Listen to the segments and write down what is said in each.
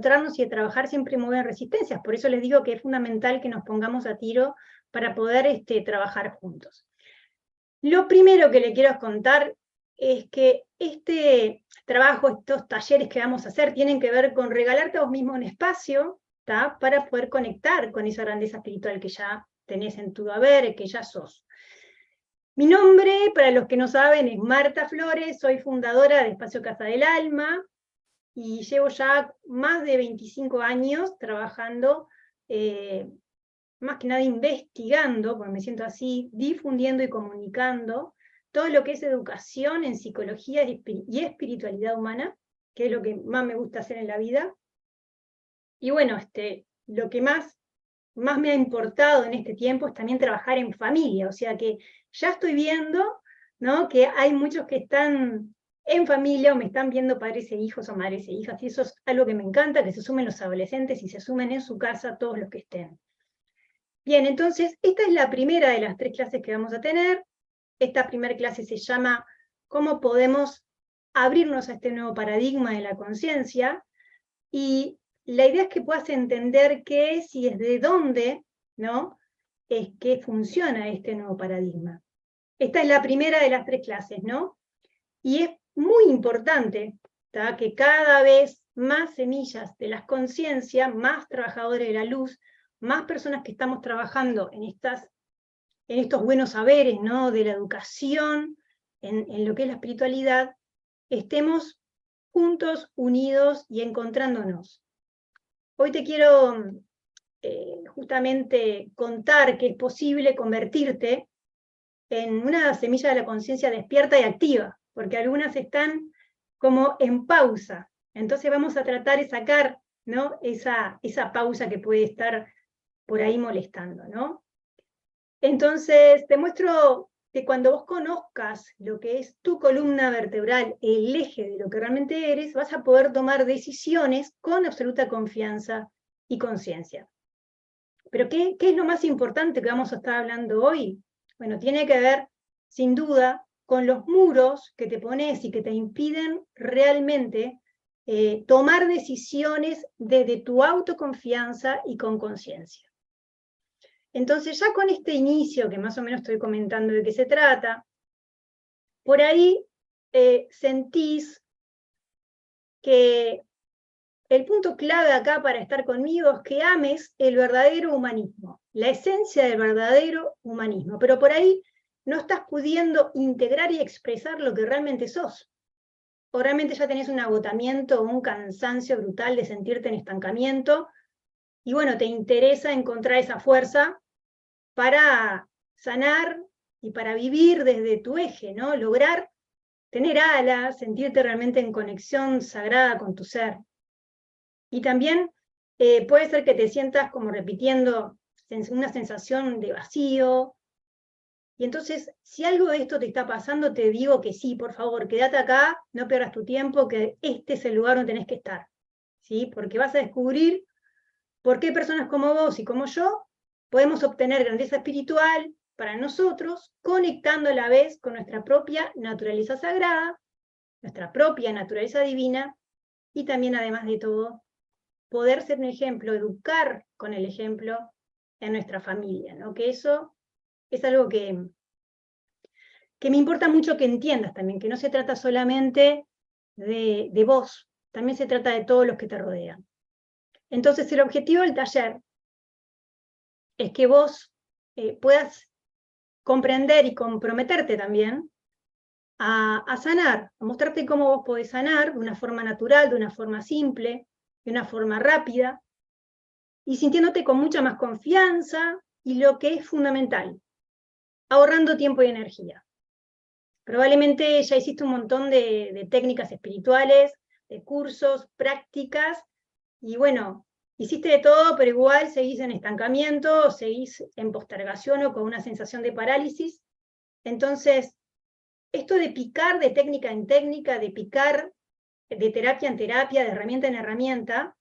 encontrarnos y de trabajar siempre mueven resistencias. Por eso les digo que es fundamental que nos pongamos a tiro para poder trabajar juntos. Lo primero que le quiero contar es que este trabajo, estos talleres que vamos a hacer, tienen que ver con regalarte a vos mismo un espacio, ¿tá?, para poder conectar con esa grandeza espiritual que ya tenés en tu haber, que ya sos. Mi nombre, para los que no saben, es Marta Flores, soy fundadora de Espacio Casa del Alma, y llevo ya más de 25 años trabajando, más que nada investigando, porque me siento así, difundiendo y comunicando todo lo que es educación en psicología y espiritualidad humana, que es lo que más me gusta hacer en la vida. Y bueno, lo que más me ha importado en este tiempo es también trabajar en familia, o sea que ya estoy viendo, ¿no?, que hay muchos que están en familia o me están viendo padres e hijos o madres e hijas, y eso es algo que me encanta, que se sumen los adolescentes y se sumen en su casa todos los que estén. Bien, entonces, esta es la primera de las 3 clases que vamos a tener. Esta primera clase se llama ¿Cómo podemos abrirnos a este nuevo paradigma de la conciencia? Y la idea es que puedas entender qué es y desde dónde, ¿no?, es que funciona este nuevo paradigma. Esta es la primera de las 3 clases, ¿no? Y es muy importante, ¿tá?, que cada vez más semillas de las conciencias, más trabajadores de la luz, más personas que estamos trabajando en estos buenos saberes, ¿no?, de la educación, en lo que es la espiritualidad, estemos juntos, unidos y encontrándonos. Hoy te quiero justamente contar que es posible convertirte en una semilla de la conciencia despierta y activa, porque algunas están como en pausa. Entonces vamos a tratar de sacar, ¿no?, esa pausa que puede estar por ahí molestando, ¿no? Entonces, te muestro que cuando vos conozcas lo que es tu columna vertebral, el eje de lo que realmente eres, vas a poder tomar decisiones con absoluta confianza y conciencia. Pero ¿qué es lo más importante que vamos a estar hablando hoy? Bueno, tiene que ver, sin duda, con los muros que te pones y que te impiden realmente tomar decisiones desde tu autoconfianza y con conciencia. Entonces, ya con este inicio, que más o menos estoy comentando de qué se trata, por ahí sentís que el punto clave acá para estar conmigo es que ames el verdadero humanismo, la esencia del verdadero humanismo, pero por ahí no estás pudiendo integrar y expresar lo que realmente sos. O realmente ya tenés un agotamiento o un cansancio brutal de sentirte en estancamiento, y bueno, te interesa encontrar esa fuerza para sanar y para vivir desde tu eje, ¿no? Lograr tener alas, sentirte realmente en conexión sagrada con tu ser. Y también puede ser que te sientas como repitiendo una sensación de vacío. Y entonces, si algo de esto te está pasando, te digo que sí, por favor, quédate acá, no pierdas tu tiempo, que este es el lugar donde tenés que estar, ¿sí? Porque vas a descubrir por qué personas como vos y como yo podemos obtener grandeza espiritual para nosotros, conectando a la vez con nuestra propia naturaleza sagrada, nuestra propia naturaleza divina, y también, además de todo, poder ser un ejemplo, educar con el ejemplo en nuestra familia, ¿no? Que eso es algo que me importa mucho que entiendas también, que no se trata solamente de vos, también se trata de todos los que te rodean. Entonces, el objetivo del taller es que vos puedas comprender y comprometerte también a sanar, a mostrarte cómo vos podés sanar de una forma natural, de una forma simple, de una forma rápida, y sintiéndote con mucha más confianza, y lo que es fundamental, ahorrando tiempo y energía. Probablemente ya hiciste un montón de técnicas espirituales, de cursos, prácticas, y bueno, hiciste de todo, pero igual seguís en estancamiento, seguís en postergación o con una sensación de parálisis. Entonces, esto de picar de técnica en técnica, de picar de terapia en terapia, de herramienta en herramienta,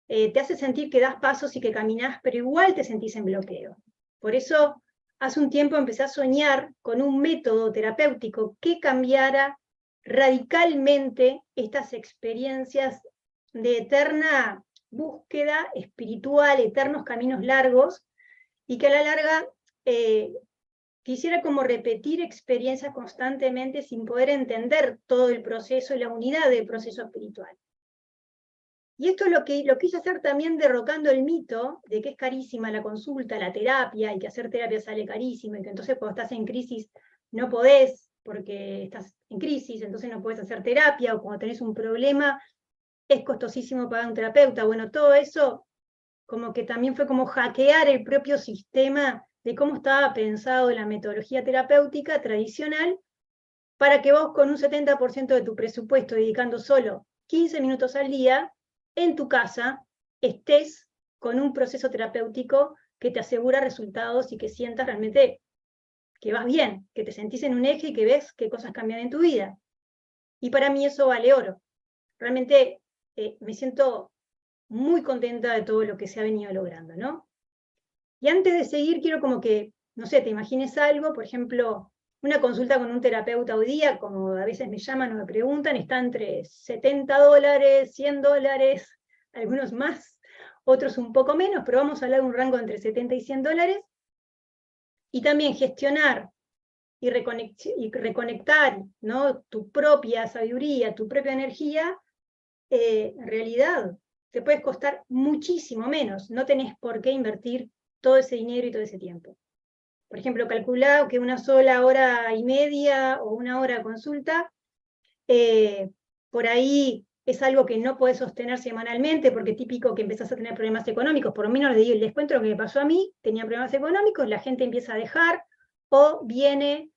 te hace sentir que das pasos y que caminás, pero igual te sentís en bloqueo. Por eso, hace un tiempo empecé a soñar con un método terapéutico que cambiara radicalmente estas experiencias de eterna búsqueda espiritual, eternos caminos largos, y que a la larga quisiera como repetir experiencias constantemente sin poder entender todo el proceso y la unidad del proceso espiritual. Y esto es lo quise hacer también derrocando el mito de que es carísima la consulta, la terapia, y que hacer terapia sale carísimo, y que entonces cuando estás en crisis no podés, porque estás en crisis, entonces no podés hacer terapia, o cuando tenés un problema es costosísimo pagar un terapeuta. Bueno, todo eso como que también fue como hackear el propio sistema de cómo estaba pensado la metodología terapéutica tradicional, para que vos con un 70% de tu presupuesto, dedicando solo 15 minutos al día, en tu casa, estés con un proceso terapéutico que te asegura resultados y que sientas realmente que vas bien, que te sentís en un eje y que ves qué cosas cambian en tu vida. Y para mí eso vale oro. Realmente me siento muy contenta de todo lo que se ha venido logrando, ¿no? Y antes de seguir, quiero como que, no sé, te imagines algo, por ejemplo, una consulta con un terapeuta hoy día, como a veces me llaman o me preguntan, está entre $70, $100, algunos más, otros un poco menos, pero vamos a hablar de un rango entre 70 y $100, y también gestionar y reconectar, ¿no?, tu propia sabiduría, tu propia energía, en realidad te puede costar muchísimo menos, no tenés por qué invertir todo ese dinero y todo ese tiempo. Por ejemplo, calculá que una sola hora y media o una hora de consulta, por ahí es algo que no podés sostener semanalmente, porque es típico que empezás a tener problemas económicos. Por lo menos les cuento lo que me pasó a mí: tenía problemas económicos, la gente empieza a dejar, o viene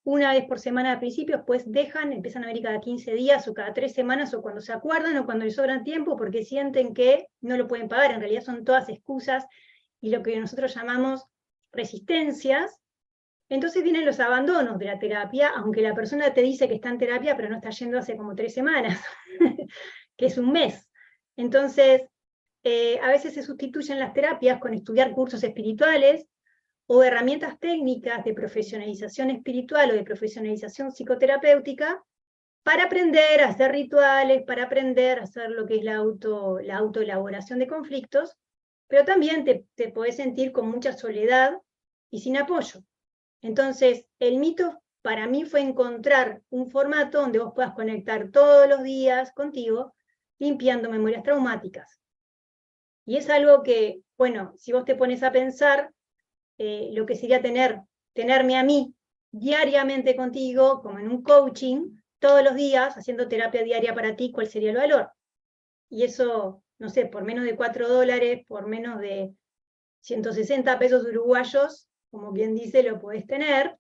una vez por semana al principio, después dejan, empiezan a venir cada 15 días o cada 3 semanas, o cuando se acuerdan o cuando les sobran tiempo, porque sienten que no lo pueden pagar. En realidad son todas excusas y lo que nosotros llamamos resistencias. Entonces vienen los abandonos de la terapia, aunque la persona te dice que está en terapia, pero no está yendo hace como 3 semanas, que es un mes. Entonces, a veces se sustituyen las terapias con estudiar cursos espirituales o herramientas técnicas de profesionalización espiritual o de profesionalización psicoterapéutica, para aprender a hacer rituales, para aprender a hacer lo que es la autoelaboración de conflictos, pero también te podés sentir con mucha soledad y sin apoyo. Entonces, el mito para mí fue encontrar un formato donde vos puedas conectar todos los días contigo, limpiando memorias traumáticas. Y es algo que, bueno, si vos te pones a pensar, lo que sería tenerme a mí diariamente contigo, como en un coaching, todos los días, haciendo terapia diaria para ti, ¿cuál sería el valor? Y eso, no sé, por menos de $4, por menos de 160 pesos uruguayos, como quien dice, lo podés tener,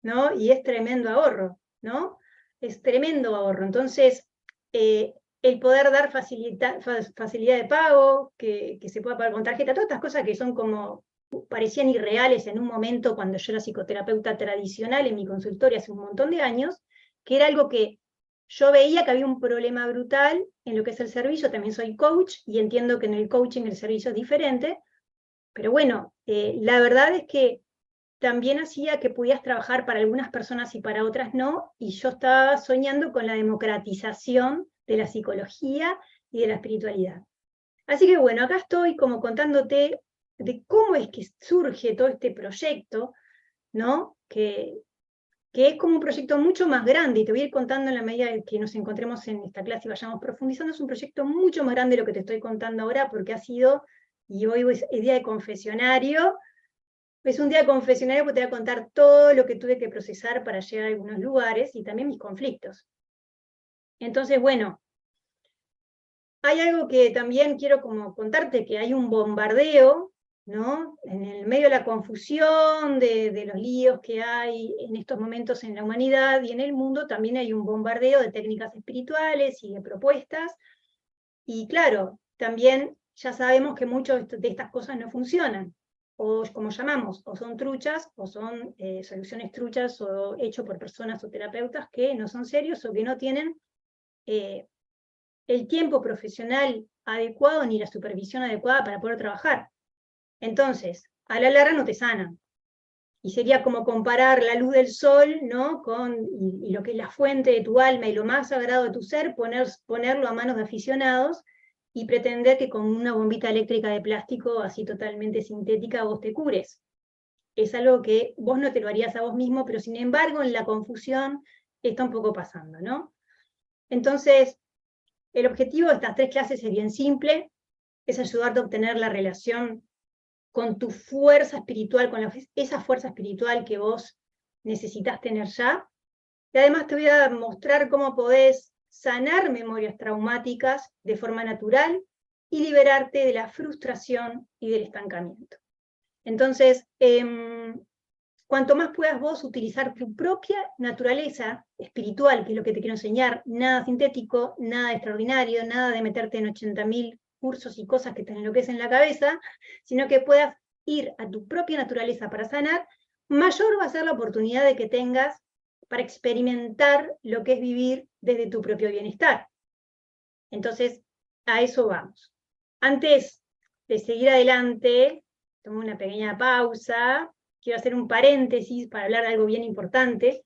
¿no? Y es tremendo ahorro, ¿no? Es tremendo ahorro. Entonces, el poder dar facilidad de pago, que se pueda pagar con tarjeta, todas estas cosas que son como, parecían irreales en un momento cuando yo era psicoterapeuta tradicional en mi consultorio hace un montón de años, que era algo que yo veía que había un problema brutal en lo que es el servicio. También soy coach y entiendo que en el coaching el servicio es diferente, pero bueno, la verdad es que también hacía que pudieras trabajar para algunas personas y para otras no, y yo estaba soñando con la democratización de la psicología y de la espiritualidad. Así que bueno, acá estoy como contándote de cómo es que surge todo este proyecto, ¿no? Que es como un proyecto mucho más grande, y te voy a ir contando en la medida de que nos encontremos en esta clase y vayamos profundizando. Es un proyecto mucho más grande de lo que te estoy contando ahora, porque ha sido, y hoy es día de confesionario. Es un día de confesionario porque te voy a contar todo lo que tuve que procesar para llegar a algunos lugares, y también mis conflictos. Entonces, bueno, hay algo que también quiero como contarte, que hay un bombardeo, ¿no? En el medio de la confusión, de los líos que hay en estos momentos en la humanidad y en el mundo, también hay un bombardeo de técnicas espirituales y de propuestas. Y claro, también ya sabemos que muchas de estas cosas no funcionan, o como llamamos, o son truchas, o son soluciones truchas, o hechos por personas o terapeutas que no son serios o que no tienen el tiempo profesional adecuado ni la supervisión adecuada para poder trabajar. Entonces, a la larga no te sanan. y sería como comparar la luz del sol, ¿no? Y lo que es la fuente de tu alma y lo más sagrado de tu ser, ponerlo a manos de aficionados y pretender que con una bombita eléctrica de plástico así totalmente sintética vos te cures. Es algo que vos no te lo harías a vos mismo, pero sin embargo en la confusión está un poco pasando, ¿no? Entonces, el objetivo de estas 3 clases es bien simple, es ayudarte a obtener la relación con tu fuerza espiritual, con esa fuerza espiritual que vos necesitas tener ya. Y además te voy a mostrar cómo podés sanar memorias traumáticas de forma natural y liberarte de la frustración y del estancamiento. Entonces, cuanto más puedas vos utilizar tu propia naturaleza espiritual, que es lo que te quiero enseñar, nada sintético, nada extraordinario, nada de meterte en 80.000 cursos y cosas que te enloquecen la cabeza, sino que puedas ir a tu propia naturaleza para sanar, mayor va a ser la oportunidad de que tengas para experimentar lo que es vivir desde tu propio bienestar. Entonces, a eso vamos. Antes de seguir adelante, tomo una pequeña pausa, quiero hacer un paréntesis para hablar de algo bien importante,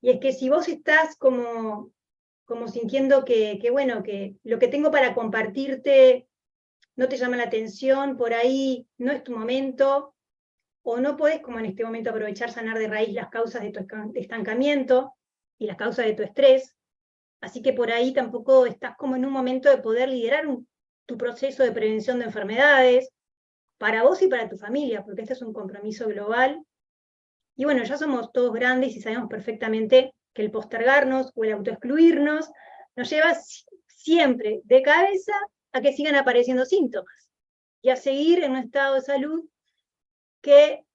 y es que si vos estás como sintiendo bueno, que lo que tengo para compartirte no te llama la atención, por ahí no es tu momento, o no podés como en este momento aprovechar sanar de raíz las causas de tu estancamiento y las causas de tu estrés, así que por ahí tampoco estás como en un momento de poder liderar tu proceso de prevención de enfermedades, para vos y para tu familia, porque este es un compromiso global. Y bueno, ya somos todos grandes y sabemos perfectamente que el postergarnos o el autoexcluirnos nos lleva siempre de cabeza a que sigan apareciendo síntomas y a seguir en un estado de salud que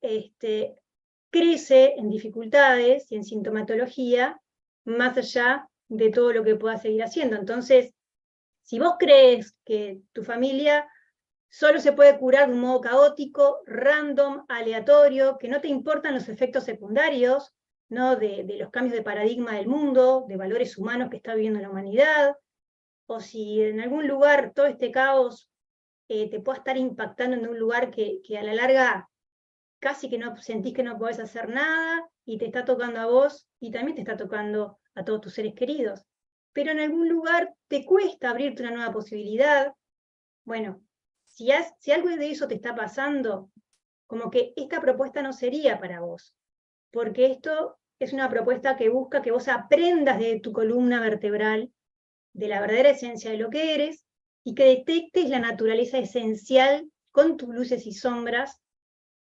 crece en dificultades y en sintomatología más allá de todo lo que puedas seguir haciendo. Entonces, si vos crees que tu familia solo se puede curar de un modo caótico, random, aleatorio, que no te importan los efectos secundarios, ¿no? de los cambios de paradigma del mundo, de valores humanos que está viviendo la humanidad, o si en algún lugar todo este caos te pueda estar impactando en un lugar que a la larga casi que no sentís que no podés hacer nada, y te está tocando a vos, y también te está tocando a todos tus seres queridos. Pero en algún lugar te cuesta abrirte una nueva posibilidad. Bueno, si algo de eso te está pasando, como que esta propuesta no sería para vos, porque esto es una propuesta que busca que vos aprendas de tu columna vertebral, de la verdadera esencia de lo que eres, y que detectes la naturaleza esencial con tus luces y sombras,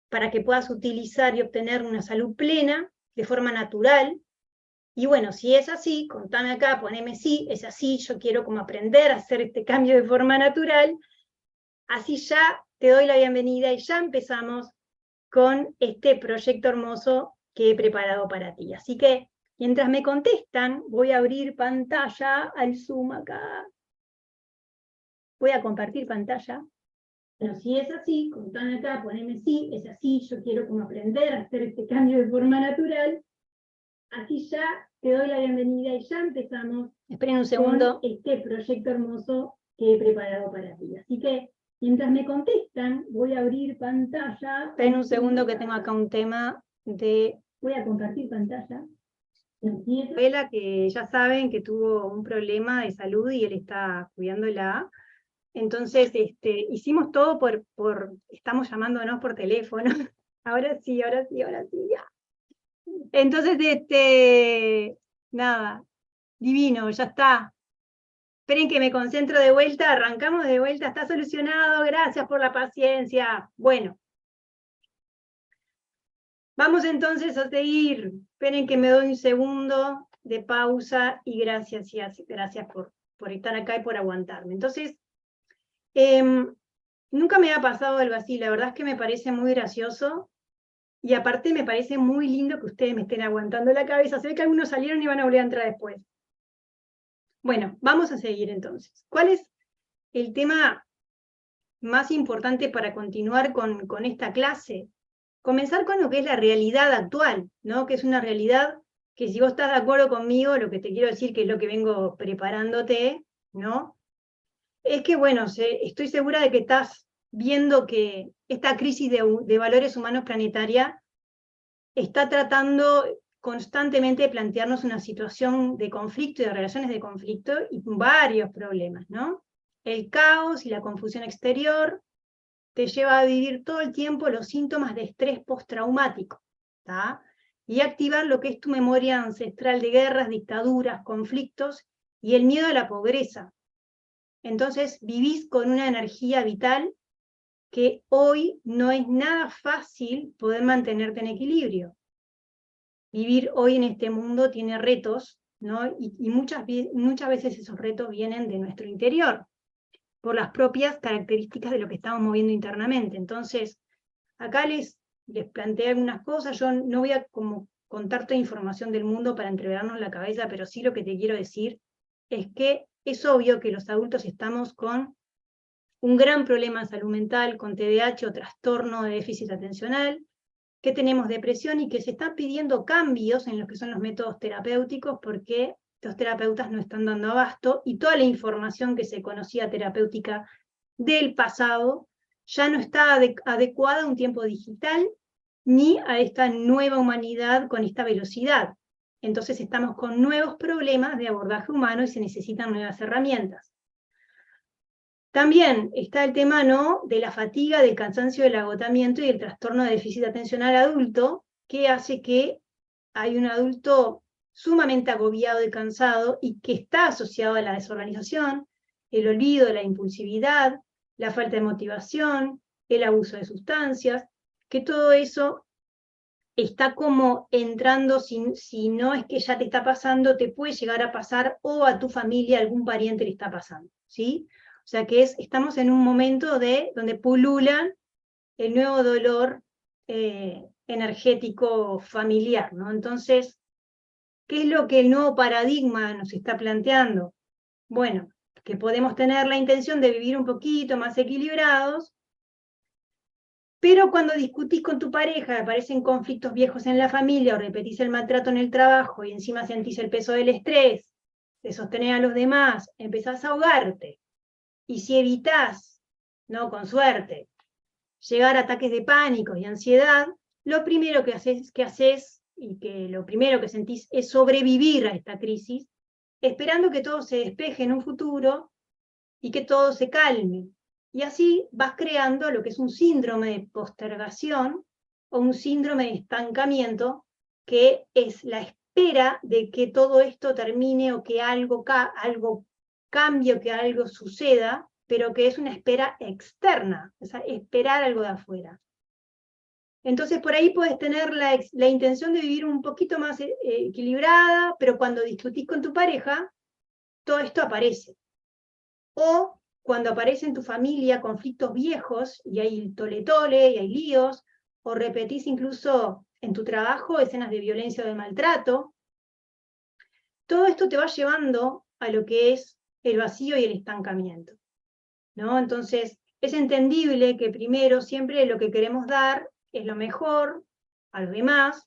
para que puedas utilizar y obtener una salud plena de forma natural. Y bueno, si es así, contame acá, poneme sí, es así, yo quiero como aprender a hacer este cambio de forma natural. Así ya te doy la bienvenida y ya empezamos con este proyecto hermoso que he preparado para ti. Así que mientras me contestan, voy a abrir pantalla al Zoom acá. Voy a compartir pantalla. Pero si es así, contame acá, poneme sí, es así, yo quiero como aprender a hacer este cambio de forma natural. Así ya te doy la bienvenida y ya empezamos. Esperen un segundo. Con este proyecto hermoso que he preparado para ti. Así que mientras me contestan, voy a abrir pantalla. Esperen un segundo que tengo acá un tema de... Voy a compartir pantalla. Vela, que ya saben que tuvo un problema de salud y él está cuidándola. Entonces, hicimos todo estamos llamándonos por teléfono. Ahora sí, ya. Entonces, nada, divino, ya está. Esperen que me concentro de vuelta, arrancamos de vuelta, está solucionado, gracias por la paciencia. Bueno, vamos entonces a seguir. Esperen que me doy un segundo de pausa y gracias por estar acá y por aguantarme. Entonces, nunca me ha pasado algo así, la verdad es que me parece muy gracioso, y aparte me parece muy lindo que ustedes me estén aguantando la cabeza. Se ve que algunos salieron y van a volver a entrar después. Bueno, vamos a seguir entonces. ¿Cuál es el tema más importante para continuar con esta clase? Comenzar con lo que es la realidad actual, ¿no? Que es una realidad que, si vos estás de acuerdo conmigo, lo que te quiero decir, que es lo que vengo preparándote, ¿no? Es que, bueno, estoy segura de que estás viendo que esta crisis de valores humanos planetaria está tratando constantemente de plantearnos una situación de conflicto y de relaciones de conflicto y varios problemas, ¿no? El caos y la confusión exterior te lleva a vivir todo el tiempo los síntomas de estrés postraumático, ¿tá? Y activar lo que es tu memoria ancestral de guerras, dictaduras, conflictos y el miedo a la pobreza. Entonces vivís con una energía vital que hoy no es nada fácil poder mantenerte en equilibrio. Vivir hoy en este mundo tiene retos, ¿no? Y muchas veces esos retos vienen de nuestro interior, por las propias características de lo que estamos moviendo internamente. Entonces, acá les planteé algunas cosas, yo no voy a como contar toda información del mundo para entreverarnos la cabeza, pero sí lo que te quiero decir es que es obvio que los adultos estamos con un gran problema de salud mental, con TDAH o trastorno de déficit atencional, que tenemos depresión y que se están pidiendo cambios en lo que son los métodos terapéuticos porque los terapeutas no están dando abasto y toda la información que se conocía terapéutica del pasado ya no está adecuada a un tiempo digital ni a esta nueva humanidad con esta velocidad. Entonces estamos con nuevos problemas de abordaje humano y se necesitan nuevas herramientas. También está el tema, ¿no?, de la fatiga, del cansancio, del agotamiento y el trastorno de déficit atencional adulto, que hace que hay un adulto sumamente agobiado y cansado y que está asociado a la desorganización, el olvido, la impulsividad, la falta de motivación, el abuso de sustancias, que todo eso está como entrando, si no es que ya te está pasando, te puede llegar a pasar o a tu familia, algún pariente le está pasando, ¿sí? O sea que estamos en un momento donde pululan el nuevo dolor energético familiar, ¿no? Entonces, ¿qué es lo que el nuevo paradigma nos está planteando? Bueno, que podemos tener la intención de vivir un poquito más equilibrados, pero cuando discutís con tu pareja, aparecen conflictos viejos en la familia, o repetís el maltrato en el trabajo, y encima sentís el peso del estrés, de sostener a los demás, empezás a ahogarte. Y si evitás, ¿no?, con suerte, llegar a ataques de pánico y ansiedad, lo primero que haces y que lo primero que sentís es sobrevivir a esta crisis, esperando que todo se despeje en un futuro y que todo se calme. Y así vas creando lo que es un síndrome de postergación o un síndrome de estancamiento, que es la espera de que todo esto termine o que algo cambie o que algo suceda, pero que es una espera externa, o sea, esperar algo de afuera. Entonces por ahí puedes tener la intención de vivir un poquito más equilibrada, pero cuando discutís con tu pareja, todo esto aparece. O cuando aparece en tu familia conflictos viejos, y hay tole-tole, y hay líos, o repetís incluso en tu trabajo escenas de violencia o de maltrato, todo esto te va llevando a lo que es el vacío y el estancamiento, ¿no? Entonces, es entendible que primero siempre lo que queremos dar es lo mejor a los demás,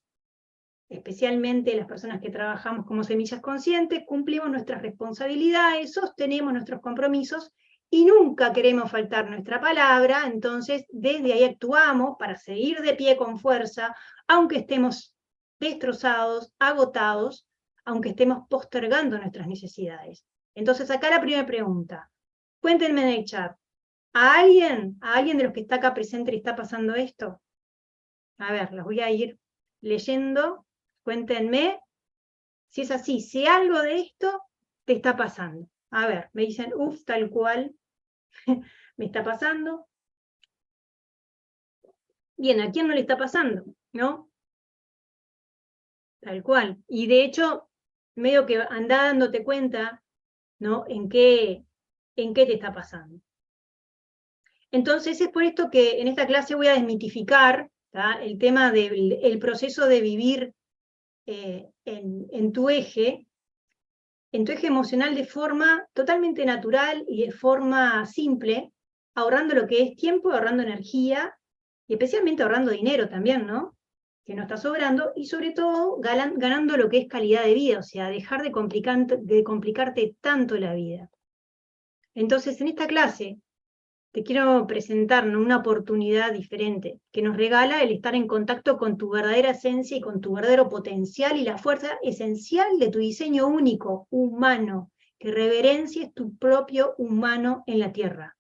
especialmente las personas que trabajamos como semillas conscientes, cumplimos nuestras responsabilidades, sostenemos nuestros compromisos y nunca queremos faltar nuestra palabra, entonces desde ahí actuamos para seguir de pie con fuerza, aunque estemos destrozados, agotados, aunque estemos postergando nuestras necesidades. Entonces acá la primera pregunta, cuéntenme en el chat, ¿a alguien de los que está acá presente le está pasando esto? A ver, los voy a ir leyendo, cuéntenme si es así, si algo de esto te está pasando. A ver, me dicen, uff, tal cual, me está pasando. Bien, ¿a quién no le está pasando? ¿No? Tal cual. Y de hecho, medio que anda dándote cuenta, ¿no?, en qué te está pasando. Entonces es por esto que en esta clase voy a desmitificar, ¿tá?, el tema del proceso de vivir en tu eje emocional de forma totalmente natural y de forma simple, ahorrando lo que es tiempo, ahorrando energía, y especialmente ahorrando dinero también, ¿no?, que no está sobrando, y sobre todo ganando lo que es calidad de vida, o sea, dejar de complicarte tanto la vida. Entonces, en esta clase te quiero presentar, ¿no?, una oportunidad diferente que nos regala el estar en contacto con tu verdadera esencia y con tu verdadero potencial y la fuerza esencial de tu diseño único, humano, que reverencies tu propio humano en la Tierra,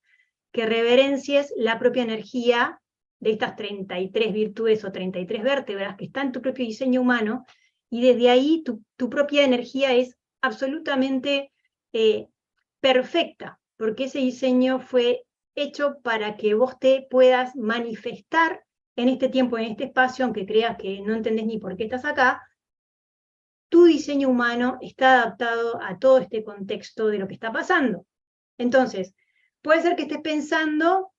que reverencies la propia energía de estas 33 virtudes o 33 vértebras que está en tu propio diseño humano, y desde ahí tu propia energía es absolutamente perfecta, porque ese diseño fue hecho para que vos te puedas manifestar en este tiempo, en este espacio, aunque creas que no entendés ni por qué estás acá. Tu diseño humano está adaptado a todo este contexto de lo que está pasando. Entonces, puede ser que estés pensando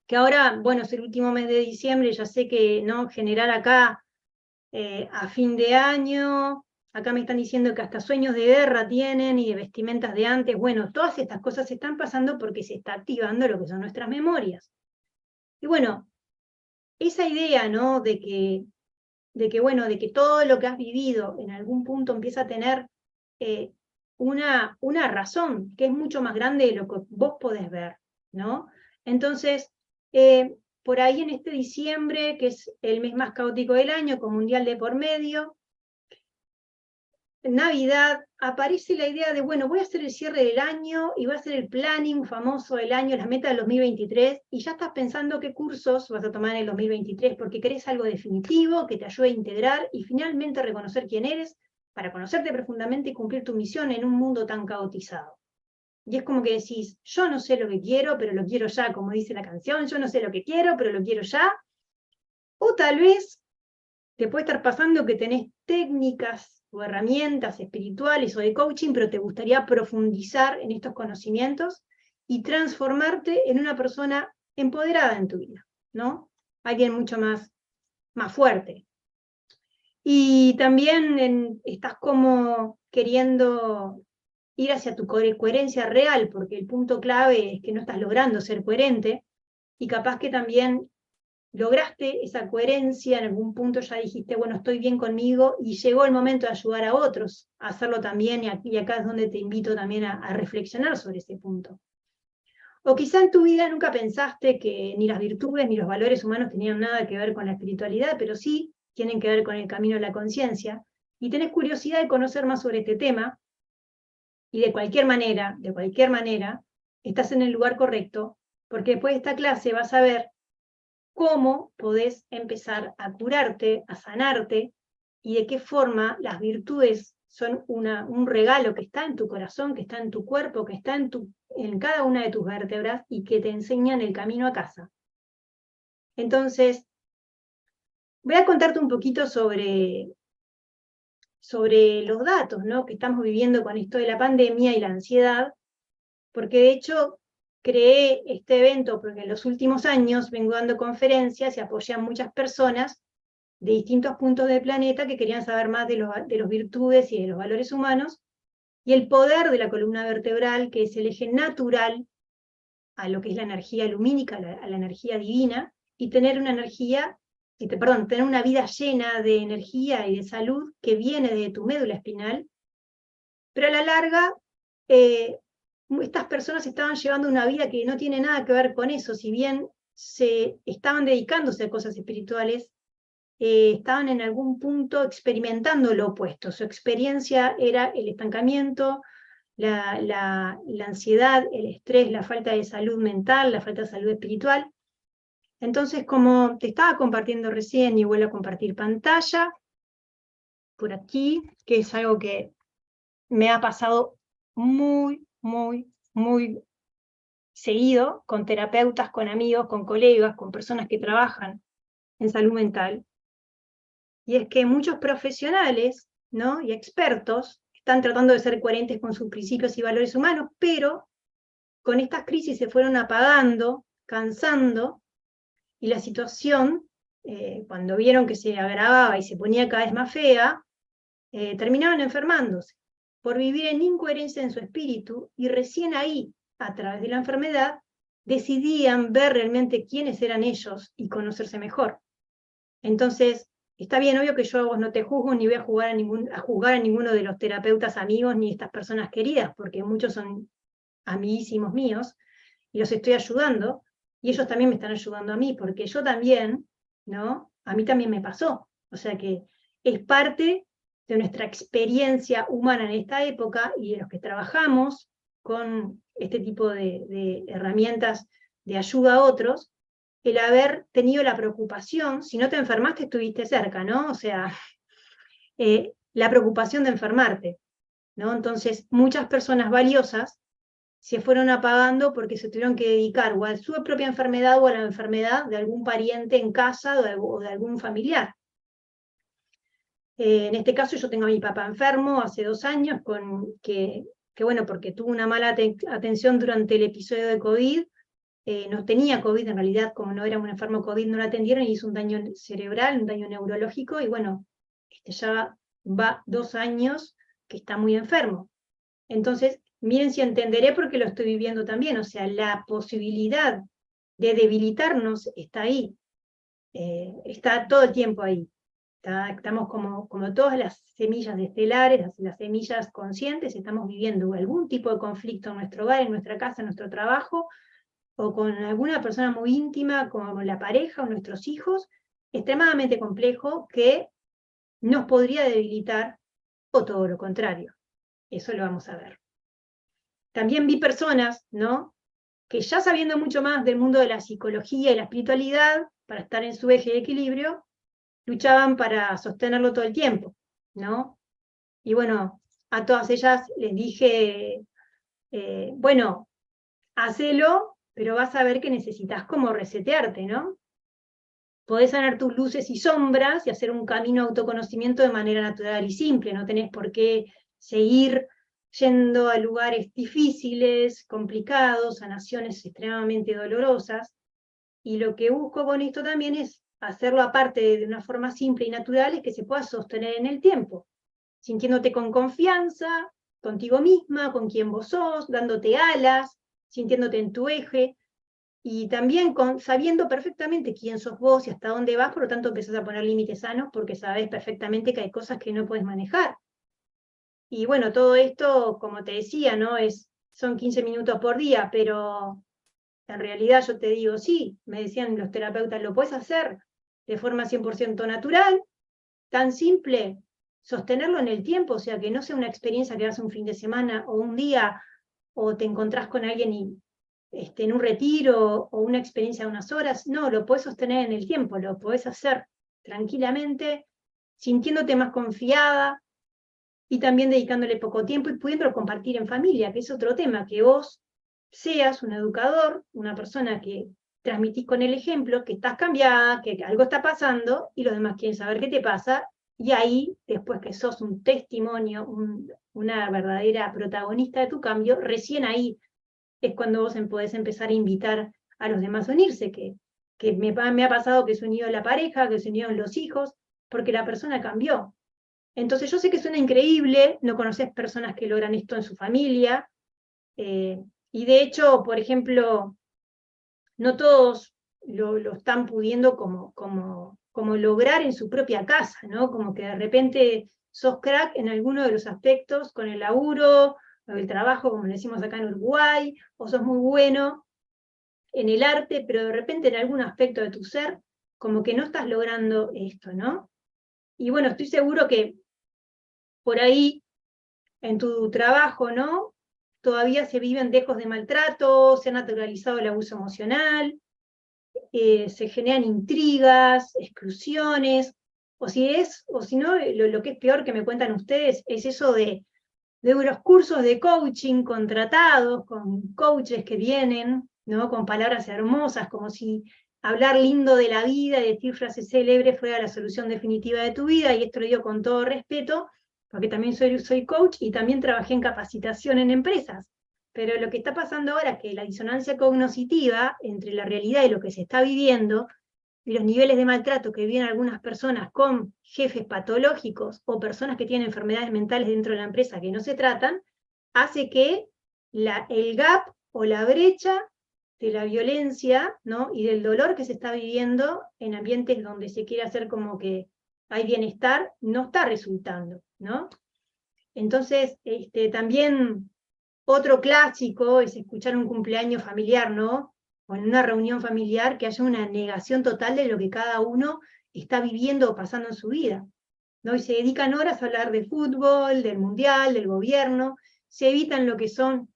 que ahora, bueno, es el último mes de diciembre, ya sé que no generar acá a fin de año, acá me están diciendo que hasta sueños de guerra tienen y de vestimentas de antes. Bueno, todas estas cosas están pasando porque se está activando lo que son nuestras memorias. Y bueno, esa idea, ¿no?, de que todo lo que has vivido en algún punto empieza a tener una razón que es mucho más grande de lo que vos podés ver, ¿no? Entonces, por ahí en este diciembre, que es el mes más caótico del año, con Mundial de por medio, Navidad, aparece la idea de, bueno, voy a hacer el cierre del año y voy a hacer el planning famoso del año, las metas del 2023, y ya estás pensando qué cursos vas a tomar en el 2023, porque querés algo definitivo que te ayude a integrar y finalmente reconocer quién eres, para conocerte profundamente y cumplir tu misión en un mundo tan caotizado. Y es como que decís, yo no sé lo que quiero, pero lo quiero ya, como dice la canción, yo no sé lo que quiero, pero lo quiero ya. O tal vez te puede estar pasando que tenés técnicas o herramientas espirituales o de coaching, pero te gustaría profundizar en estos conocimientos y transformarte en una persona empoderada en tu vida, ¿no? Alguien mucho más fuerte. Y también estás como queriendo ir hacia tu coherencia real, porque el punto clave es que no estás logrando ser coherente, y capaz que también lograste esa coherencia, en algún punto ya dijiste, bueno, estoy bien conmigo, y llegó el momento de ayudar a otros a hacerlo también, y acá es donde te invito también a reflexionar sobre ese punto. O quizá en tu vida nunca pensaste que ni las virtudes ni los valores humanos tenían nada que ver con la espiritualidad, pero sí tienen que ver con el camino de la conciencia, y tenés curiosidad de conocer más sobre este tema, y de cualquier manera, estás en el lugar correcto, porque después de esta clase vas a ver cómo podés empezar a curarte, a sanarte, y de qué forma las virtudes son un regalo que está en tu corazón, que está en tu cuerpo, que está en cada una de tus vértebras y que te enseñan el camino a casa. Entonces, voy a contarte un poquito sobre los datos, ¿no?, que estamos viviendo con esto de la pandemia y la ansiedad, porque de hecho creé este evento porque en los últimos años vengo dando conferencias y apoyé a muchas personas de distintos puntos del planeta que querían saber más de los virtudes y de los valores humanos, y el poder de la columna vertebral, que es el eje natural a lo que es la energía lumínica, a la energía divina, y tener una energía, tener una vida llena de energía y de salud que viene de tu médula espinal, pero a la larga estas personas estaban llevando una vida que no tiene nada que ver con eso, si bien se estaban dedicándose a cosas espirituales, estaban en algún punto experimentando lo opuesto. Su experiencia era el estancamiento, la ansiedad, el estrés, la falta de salud mental, la falta de salud espiritual. Entonces, como te estaba compartiendo recién, y vuelvo a compartir pantalla, por aquí, que es algo que me ha pasado muy seguido, con terapeutas, con amigos, con colegas, con personas que trabajan en salud mental, y es que muchos profesionales, ¿no?, y expertos están tratando de ser coherentes con sus principios y valores humanos, pero con estas crisis se fueron apagando, cansando, y la situación, cuando vieron que se agravaba y se ponía cada vez más fea, terminaban enfermándose por vivir en incoherencia en su espíritu, y recién ahí, a través de la enfermedad, decidían ver realmente quiénes eran ellos y conocerse mejor. Entonces, está bien, obvio que yo a vos no te juzgo, ni voy a juzgar a ninguno de los terapeutas amigos, ni estas personas queridas, porque muchos son amiguísimos míos, y los estoy ayudando, y ellos también me están ayudando a mí, porque yo también, ¿no? A mí también me pasó. O sea que es parte de nuestra experiencia humana en esta época y de los que trabajamos con este tipo de herramientas de ayuda a otros, el haber tenido la preocupación, si no te enfermaste estuviste cerca, ¿no? O sea, la preocupación de enfermarte, ¿no? Entonces, muchas personas valiosas se fueron apagando porque se tuvieron que dedicar o a su propia enfermedad o a la enfermedad de algún pariente en casa o de algún familiar. En este caso yo tengo a mi papá enfermo hace 2 años, que bueno, porque tuvo una mala atención durante el episodio de COVID, no tenía COVID, en realidad como no era un enfermo COVID no lo atendieron y hizo un daño cerebral, un daño neurológico, y bueno, ya va 2 años que está muy enfermo. Entonces, miren si entenderé porque lo estoy viviendo también, o sea, la posibilidad de debilitarnos está ahí, está todo el tiempo ahí. Estamos como todas las semillas estelares, las semillas conscientes, estamos viviendo algún tipo de conflicto en nuestro hogar, en nuestra casa, en nuestro trabajo, o con alguna persona muy íntima, como la pareja o nuestros hijos, extremadamente complejo, que nos podría debilitar, o todo lo contrario. Eso lo vamos a ver. También vi personas, ¿no?, que ya sabiendo mucho más del mundo de la psicología y la espiritualidad, para estar en su eje de equilibrio, luchaban para sostenerlo todo el tiempo, ¿no? Y bueno, a todas ellas les dije, bueno, hacelo, pero vas a ver que necesitas como resetearte, ¿no? Podés sanar tus luces y sombras y hacer un camino de autoconocimiento de manera natural y simple, no tenés por qué seguir yendo a lugares difíciles, complicados, sanaciones extremadamente dolorosas, y lo que busco con esto también es hacerlo aparte de una forma simple y natural, es que se pueda sostener en el tiempo, sintiéndote con confianza, contigo misma, con quien vos sos, dándote alas, sintiéndote en tu eje, y también sabiendo perfectamente quién sos vos y hasta dónde vas, por lo tanto empezás a poner límites sanos porque sabés perfectamente que hay cosas que no puedes manejar. Y bueno, todo esto, como te decía, ¿no? Son 15 minutos por día, pero en realidad yo te digo, sí, me decían los terapeutas, lo puedes hacer de forma 100% natural, tan simple, sostenerlo en el tiempo, o sea, que no sea una experiencia que hagas un fin de semana o un día, o te encontrás con alguien y, en un retiro o una experiencia de unas horas, no, lo puedes sostener en el tiempo, lo puedes hacer tranquilamente, sintiéndote más confiada y también dedicándole poco tiempo y pudiéndolo compartir en familia, que es otro tema, que vos seas un educador, una persona que transmitís con el ejemplo, que estás cambiada, que algo está pasando y los demás quieren saber qué te pasa, y ahí, después que sos un testimonio, una verdadera protagonista de tu cambio, recién ahí es cuando vos podés empezar a invitar a los demás a unirse, que me ha pasado que se unió la pareja, que se unieron los hijos, porque la persona cambió. Entonces yo sé que suena increíble, no conoces personas que logran esto en su familia, y de hecho, por ejemplo, no todos lo están pudiendo como lograr en su propia casa, ¿no? Como que de repente sos crack en alguno de los aspectos, con el laburo, o el trabajo, como le decimos acá en Uruguay, o sos muy bueno en el arte, pero de repente en algún aspecto de tu ser, como que no estás logrando esto, ¿no? Y bueno, estoy seguro que por ahí, en tu trabajo, ¿no?, todavía se viven dejos de maltrato, se ha naturalizado el abuso emocional, se generan intrigas, exclusiones, o si no, lo que es peor que me cuentan ustedes es eso de los cursos de coaching contratados, con coaches que vienen, ¿no?, con palabras hermosas, como si hablar lindo de la vida y decir frases célebres fuera la solución definitiva de tu vida, y esto lo digo con todo respeto, porque también soy coach y también trabajé en capacitación en empresas. Pero lo que está pasando ahora es que la disonancia cognitiva entre la realidad y lo que se está viviendo, y los niveles de maltrato que viven algunas personas con jefes patológicos o personas que tienen enfermedades mentales dentro de la empresa que no se tratan, hace que el gap o la brecha de la violencia, ¿no?, y del dolor que se está viviendo en ambientes donde se quiere hacer como que hay bienestar, no está resultando, ¿no? Entonces, también Otro clásico es escuchar un cumpleaños familiar, ¿no? O en una reunión familiar que haya una negación total de lo que cada uno está viviendo o pasando en su vida, ¿no? Y se dedican horas a hablar de fútbol, del mundial, del gobierno, se evitan lo que son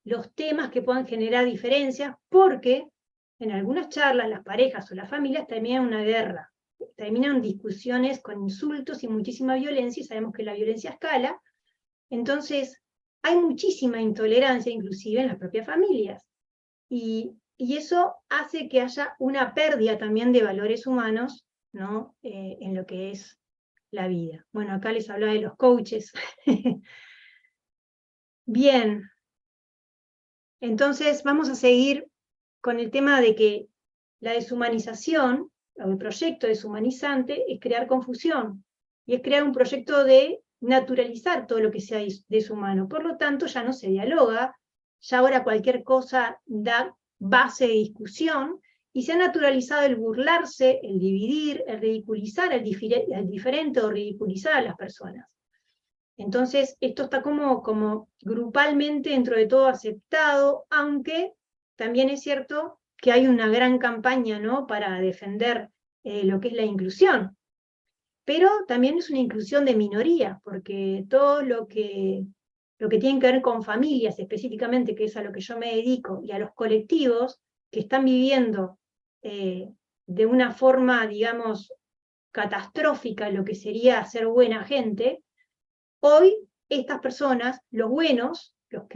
los temas que puedan generar diferencias, porque en algunas charlas las parejas o las familias terminan una guerra, terminan discusiones con insultos y muchísima violencia, y sabemos que la violencia escala. Entonces hay muchísima intolerancia inclusive en las propias familias, y eso hace que haya una pérdida también de valores humanos, ¿no? En lo que es la vida. Bueno, acá les hablaba de los coaches. Bien, entonces vamos a seguir con el tema de que la deshumanización, o el proyecto deshumanizante, es crear confusión, y es crear un proyecto de naturalizar todo lo que sea deshumano. Por lo tanto, ya no se dialoga, ya ahora cualquier cosa da base de discusión, y se ha naturalizado el burlarse, el dividir, el ridiculizar al diferente o ridiculizar a las personas. Entonces, esto está como grupalmente dentro de todo aceptado, aunque también es cierto que hay una gran campaña, ¿no?, para defender lo que es la inclusión. Pero también es una inclusión de minoría, porque todo lo que tiene que ver con familias específicamente, que es a lo que yo me dedico, y a los colectivos que están viviendo de una forma, digamos, catastrófica lo que sería ser buena gente, hoy estas personas, los buenos, los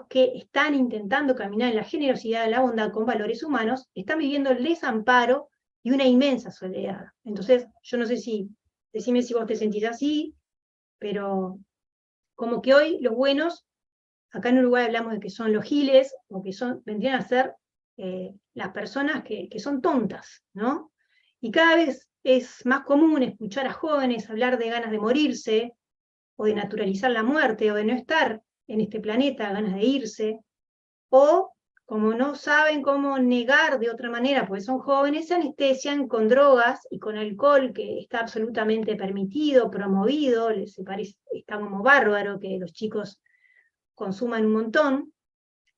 que están intentando caminar en la generosidad, en la bondad, con valores humanos, están viviendo el desamparo y una inmensa soledad. Entonces, yo no sé si, decime si vos te sentís así, pero como que hoy los buenos, acá en Uruguay hablamos de que son los giles, o que vendrían a ser las personas que son tontas, ¿no? Y cada vez es más común escuchar a jóvenes hablar de ganas de morirse, o de naturalizar la muerte, o de no estar en este planeta, ganas de irse, o como no saben cómo negar de otra manera, porque son jóvenes, se anestesian con drogas y con alcohol, que está absolutamente permitido, promovido, les parece, está como bárbaro que los chicos consuman un montón.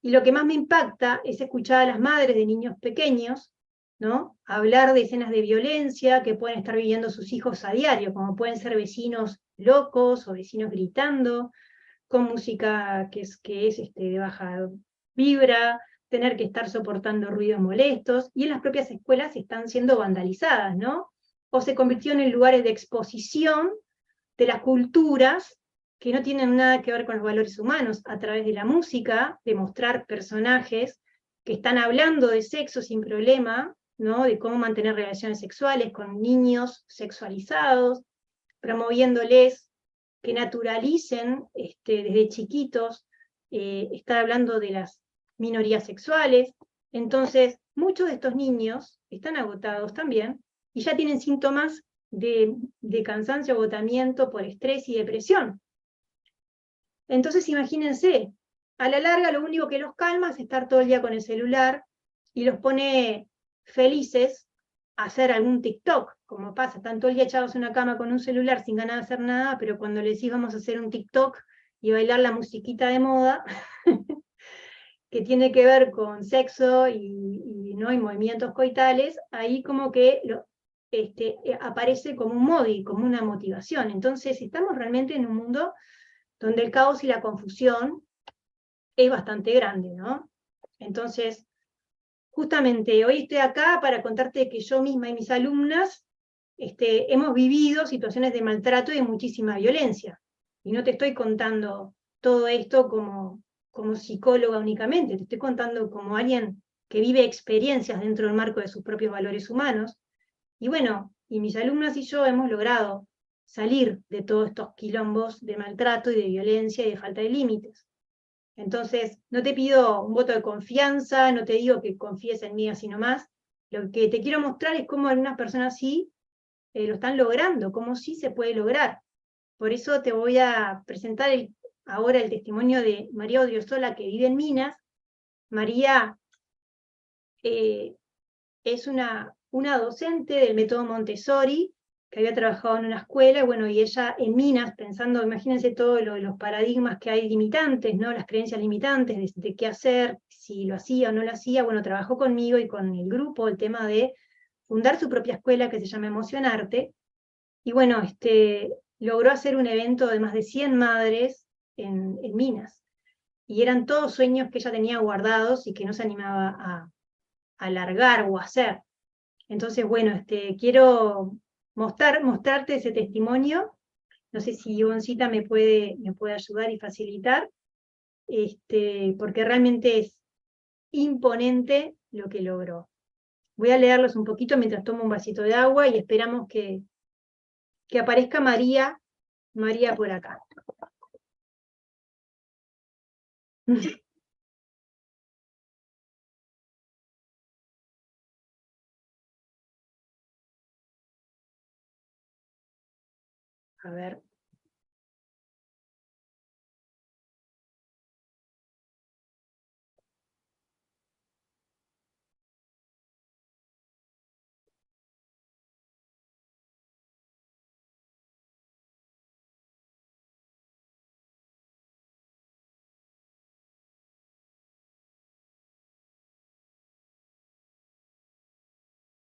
Y lo que más me impacta es escuchar a las madres de niños pequeños, ¿no?, hablar de escenas de violencia que pueden estar viviendo sus hijos a diario, como pueden ser vecinos locos o vecinos gritando, con música que es de baja vibra, tener que estar soportando ruidos molestos, y en las propias escuelas están siendo vandalizadas, ¿no? O se convirtieron en lugares de exposición de las culturas que no tienen nada que ver con los valores humanos, a través de la música, de mostrar personajes que están hablando de sexo sin problema, ¿no?, de cómo mantener relaciones sexuales con niños sexualizados, promoviéndoles que naturalicen desde chiquitos estar hablando de las minorías sexuales. Entonces, muchos de estos niños están agotados también, y ya tienen síntomas de cansancio, agotamiento por estrés y depresión. Entonces, imagínense, a la larga lo único que los calma es estar todo el día con el celular, y los pone felices a hacer algún TikTok, como pasa, están todo el día echados en una cama con un celular sin ganas de hacer nada, pero cuando les decís vamos a hacer un TikTok y bailar la musiquita de moda, que tiene que ver con sexo ¿no?, y movimientos coitales, ahí como que aparece como un móvil, como una motivación. Entonces estamos realmente en un mundo donde el caos y la confusión es bastante grande, ¿no? Entonces, justamente hoy estoy acá para contarte que yo misma y mis alumnas hemos vivido situaciones de maltrato y de muchísima violencia. Y no te estoy contando todo esto como psicóloga únicamente, te estoy contando como alguien que vive experiencias dentro del marco de sus propios valores humanos. Y bueno, y mis alumnas y yo hemos logrado salir de todos estos quilombos de maltrato y de violencia y de falta de límites. Entonces, no te pido un voto de confianza, no te digo que confíes en mí así nomás. Lo que te quiero mostrar es cómo algunas personas sí lo están logrando, cómo sí se puede lograr. Por eso te voy a presentar ahora el testimonio de María Odriozola, que vive en Minas. María es una docente del método Montessori, que había trabajado en una escuela, bueno, y ella en Minas, pensando, imagínense todos los paradigmas que hay limitantes, ¿no? Las creencias limitantes de qué hacer, si lo hacía o no lo hacía, bueno, trabajó conmigo y con el grupo el tema de fundar su propia escuela que se llama Emocionarte, y bueno, logró hacer un evento de más de 100 madres en Minas, y eran todos sueños que ella tenía guardados y que no se animaba a alargar o a hacer. Entonces, bueno, quiero mostrarte ese testimonio. No sé si Ivoncita me puede ayudar y facilitar, porque realmente es imponente lo que logró. Voy a leerlos un poquito mientras tomo un vasito de agua y esperamos que aparezca María por acá. A ver.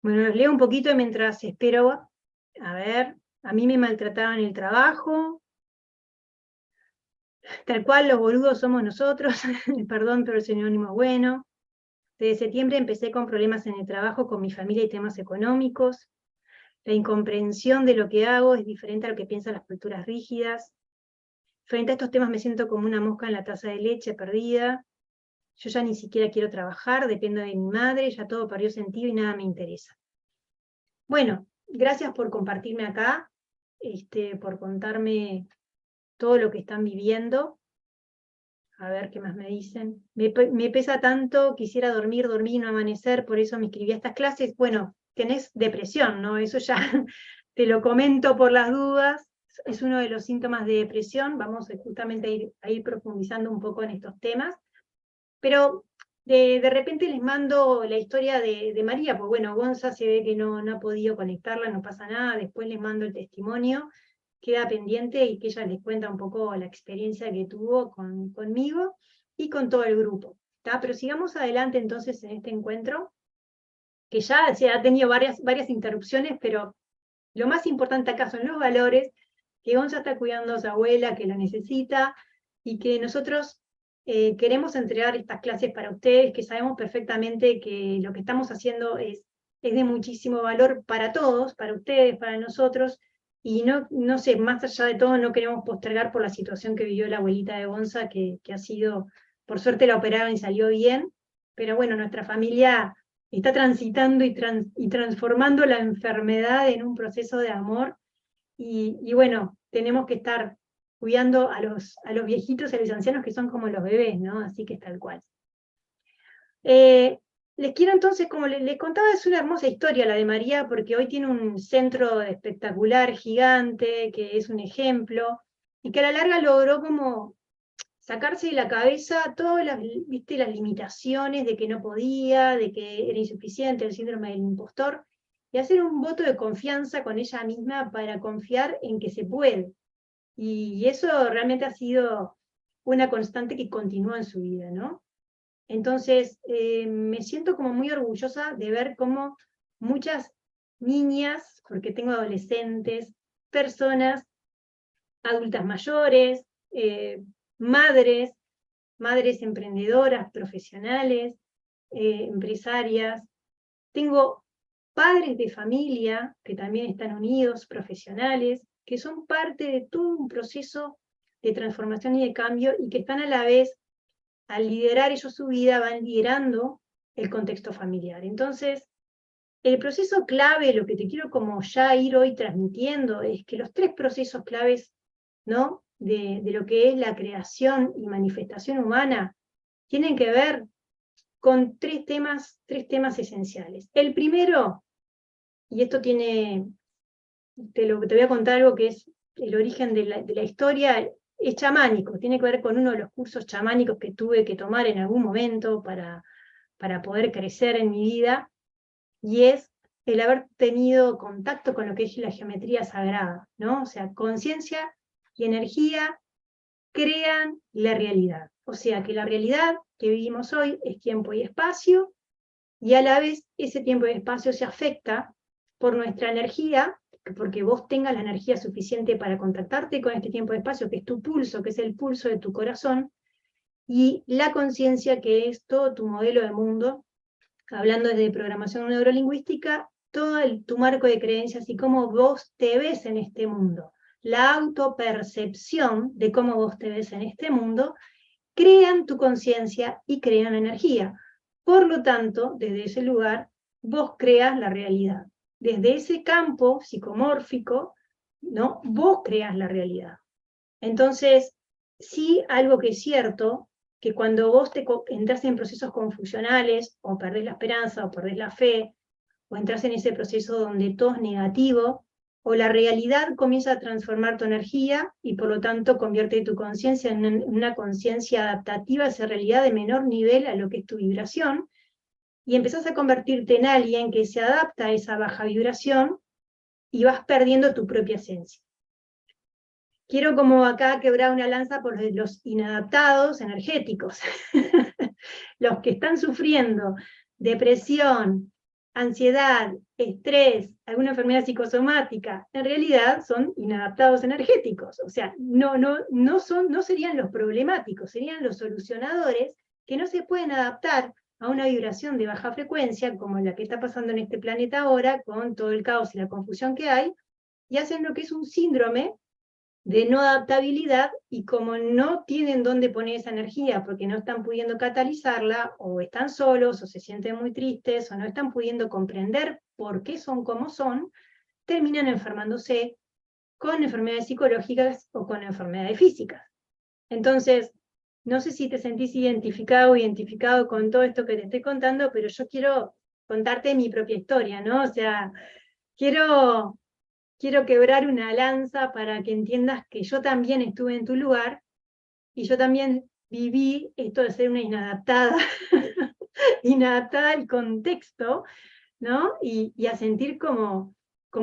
Bueno, los leo un poquito mientras espero. A ver, a mí me maltrataban en el trabajo, tal cual los boludos somos nosotros, perdón, pero el sinónimo es bueno. Desde septiembre empecé con problemas en el trabajo, con mi familia y temas económicos. La incomprensión de lo que hago es diferente a lo que piensan las culturas rígidas. Frente a estos temas me siento como una mosca en la taza de leche perdida. Yo ya ni siquiera quiero trabajar, dependo de mi madre, ya todo perdió sentido y nada me interesa. Bueno, gracias por compartirme acá, por contarme todo lo que están viviendo. A ver qué más me dicen. Me pesa tanto, quisiera dormir y no amanecer, por eso me inscribí a estas clases. Bueno, tenés depresión, ¿no? Eso ya te lo comento por las dudas. Es uno de los síntomas de depresión. Vamos justamente a ir profundizando un poco en estos temas. Pero de repente les mando la historia de María, pues bueno, Gonza se ve que no ha podido conectarla, no pasa nada. Después les mando el testimonio, queda pendiente y que ella les cuenta un poco la experiencia que tuvo conmigo y con todo el grupo. ¿Tá? Pero sigamos adelante entonces en este encuentro, que ya se ha tenido varias interrupciones, pero lo más importante acá son los valores, que Gonza está cuidando a su abuela, que lo necesita, y que nosotros queremos entregar estas clases para ustedes, que sabemos perfectamente que lo que estamos haciendo es de muchísimo valor para todos, para ustedes, para nosotros, y no sé, más allá de todo, no queremos postergar por la situación que vivió la abuelita de Gonza, que ha sido, por suerte la operaron y salió bien, pero bueno, nuestra familia está transitando y transformando la enfermedad en un proceso de amor, y bueno, tenemos que estar cuidando a los viejitos y a los ancianos que son como los bebés, ¿no? Así que es tal cual. Les quiero entonces, como les contaba, es una hermosa historia la de María, porque hoy tiene un centro espectacular, gigante, que es un ejemplo, y que a la larga logró como sacarse de la cabeza todas las limitaciones de que no podía, de que era insuficiente, el síndrome del impostor, y hacer un voto de confianza con ella misma para confiar en que se puede. Y eso realmente ha sido una constante que continúa en su vida, ¿no? Entonces, me siento como muy orgullosa de ver cómo muchas niñas, porque tengo adolescentes, personas, adultas mayores, madres emprendedoras, profesionales, empresarias. Tengo padres de familia que también están unidos, profesionales, que son parte de todo un proceso de transformación y de cambio, y que están a la vez, al liderar ellos su vida, van liderando el contexto familiar. Entonces, el proceso clave, lo que te quiero como ya ir hoy transmitiendo, es que los 3 procesos claves, ¿no?, de lo que es la creación y manifestación humana, tienen que ver con 3 temas esenciales. El primero, y esto tiene, te voy a contar algo que es el origen de la historia, es chamánico, tiene que ver con uno de los cursos chamánicos que tuve que tomar en algún momento para poder crecer en mi vida, y es el haber tenido contacto con lo que es la geometría sagrada, ¿no? O sea, conciencia y energía crean la realidad. O sea, que la realidad que vivimos hoy es tiempo y espacio, y a la vez ese tiempo y espacio se afecta por nuestra energía, porque vos tengas la energía suficiente para contactarte con este tiempo y espacio, que es tu pulso, que es el pulso de tu corazón, y la conciencia, que es todo tu modelo de mundo, hablando desde programación neurolingüística, todo tu marco de creencias y cómo vos te ves en este mundo. La autopercepción de cómo vos te ves en este mundo crean tu conciencia y crean energía. Por lo tanto, desde ese lugar, vos creas la realidad. Desde ese campo psicomórfico, ¿no? Vos creas la realidad. Entonces, sí, algo que es cierto, que cuando vos entras en procesos confusionales, o perdés la esperanza, o perdés la fe, o entras en ese proceso donde todo es negativo, o la realidad comienza a transformar tu energía, y por lo tanto convierte tu conciencia en una conciencia adaptativa a esa realidad de menor nivel a lo que es tu vibración, y empezás a convertirte en alguien que se adapta a esa baja vibración, y vas perdiendo tu propia esencia. Quiero como acá quebrar una lanza por los inadaptados energéticos, los que están sufriendo depresión, ansiedad, estrés, alguna enfermedad psicosomática, en realidad son inadaptados energéticos, o sea, no serían los problemáticos, serían los solucionadores que no se pueden adaptar a una vibración de baja frecuencia, como la que está pasando en este planeta ahora, con todo el caos y la confusión que hay, y hacen lo que es un síndrome de no adaptabilidad, y como no tienen dónde poner esa energía porque no están pudiendo catalizarla, o están solos, o se sienten muy tristes, o no están pudiendo comprender por qué son como son, terminan enfermándose con enfermedades psicológicas o con enfermedades físicas. Entonces, no sé si te sentís identificado o identificado con todo esto que te estoy contando, pero yo quiero contarte mi propia historia, ¿no? O sea, quiero quebrar una lanza para que entiendas que yo también estuve en tu lugar, y yo también viví esto de ser una inadaptada, inadaptada al contexto, ¿no? Y a sentir como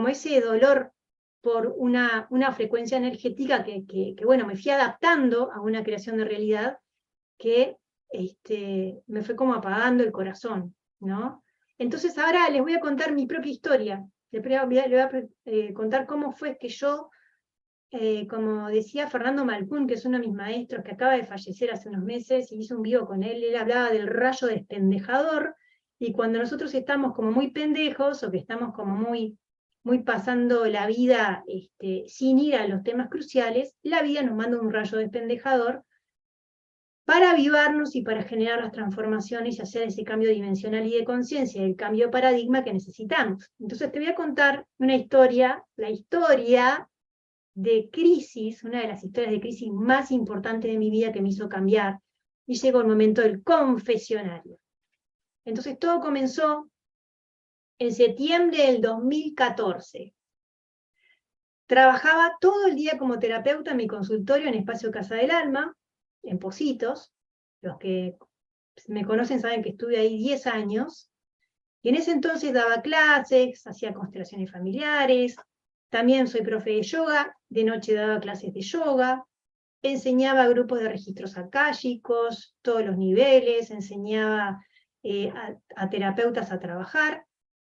ese dolor por una frecuencia energética que, bueno, me fui adaptando a una creación de realidad que me fue como apagando el corazón, ¿no? Entonces ahora les voy a contar mi propia historia. Les voy a contar cómo fue que yo, como decía Fernando Malcún, que es uno de mis maestros, que acaba de fallecer hace unos meses, y hice un vivo con él hablaba del rayo despendejador, y cuando nosotros estamos como muy pendejos, o que estamos como muy pasando la vida sin ir a los temas cruciales, la vida nos manda un rayo despendejador para avivarnos y para generar las transformaciones y hacer ese cambio dimensional y de conciencia, el cambio de paradigma que necesitamos. Entonces te voy a contar una historia, la historia de crisis, una de las historias de crisis más importantes de mi vida, que me hizo cambiar, y llegó el momento del confesionario. Entonces todo comenzó en septiembre del 2014. Trabajaba todo el día como terapeuta en mi consultorio en Espacio Casa del Alma, en Positos. Los que me conocen saben que estuve ahí 10 años, y en ese entonces daba clases, hacía constelaciones familiares, también soy profe de yoga, de noche daba clases de yoga, enseñaba a grupos de registros akáshicos, todos los niveles, enseñaba a terapeutas a trabajar,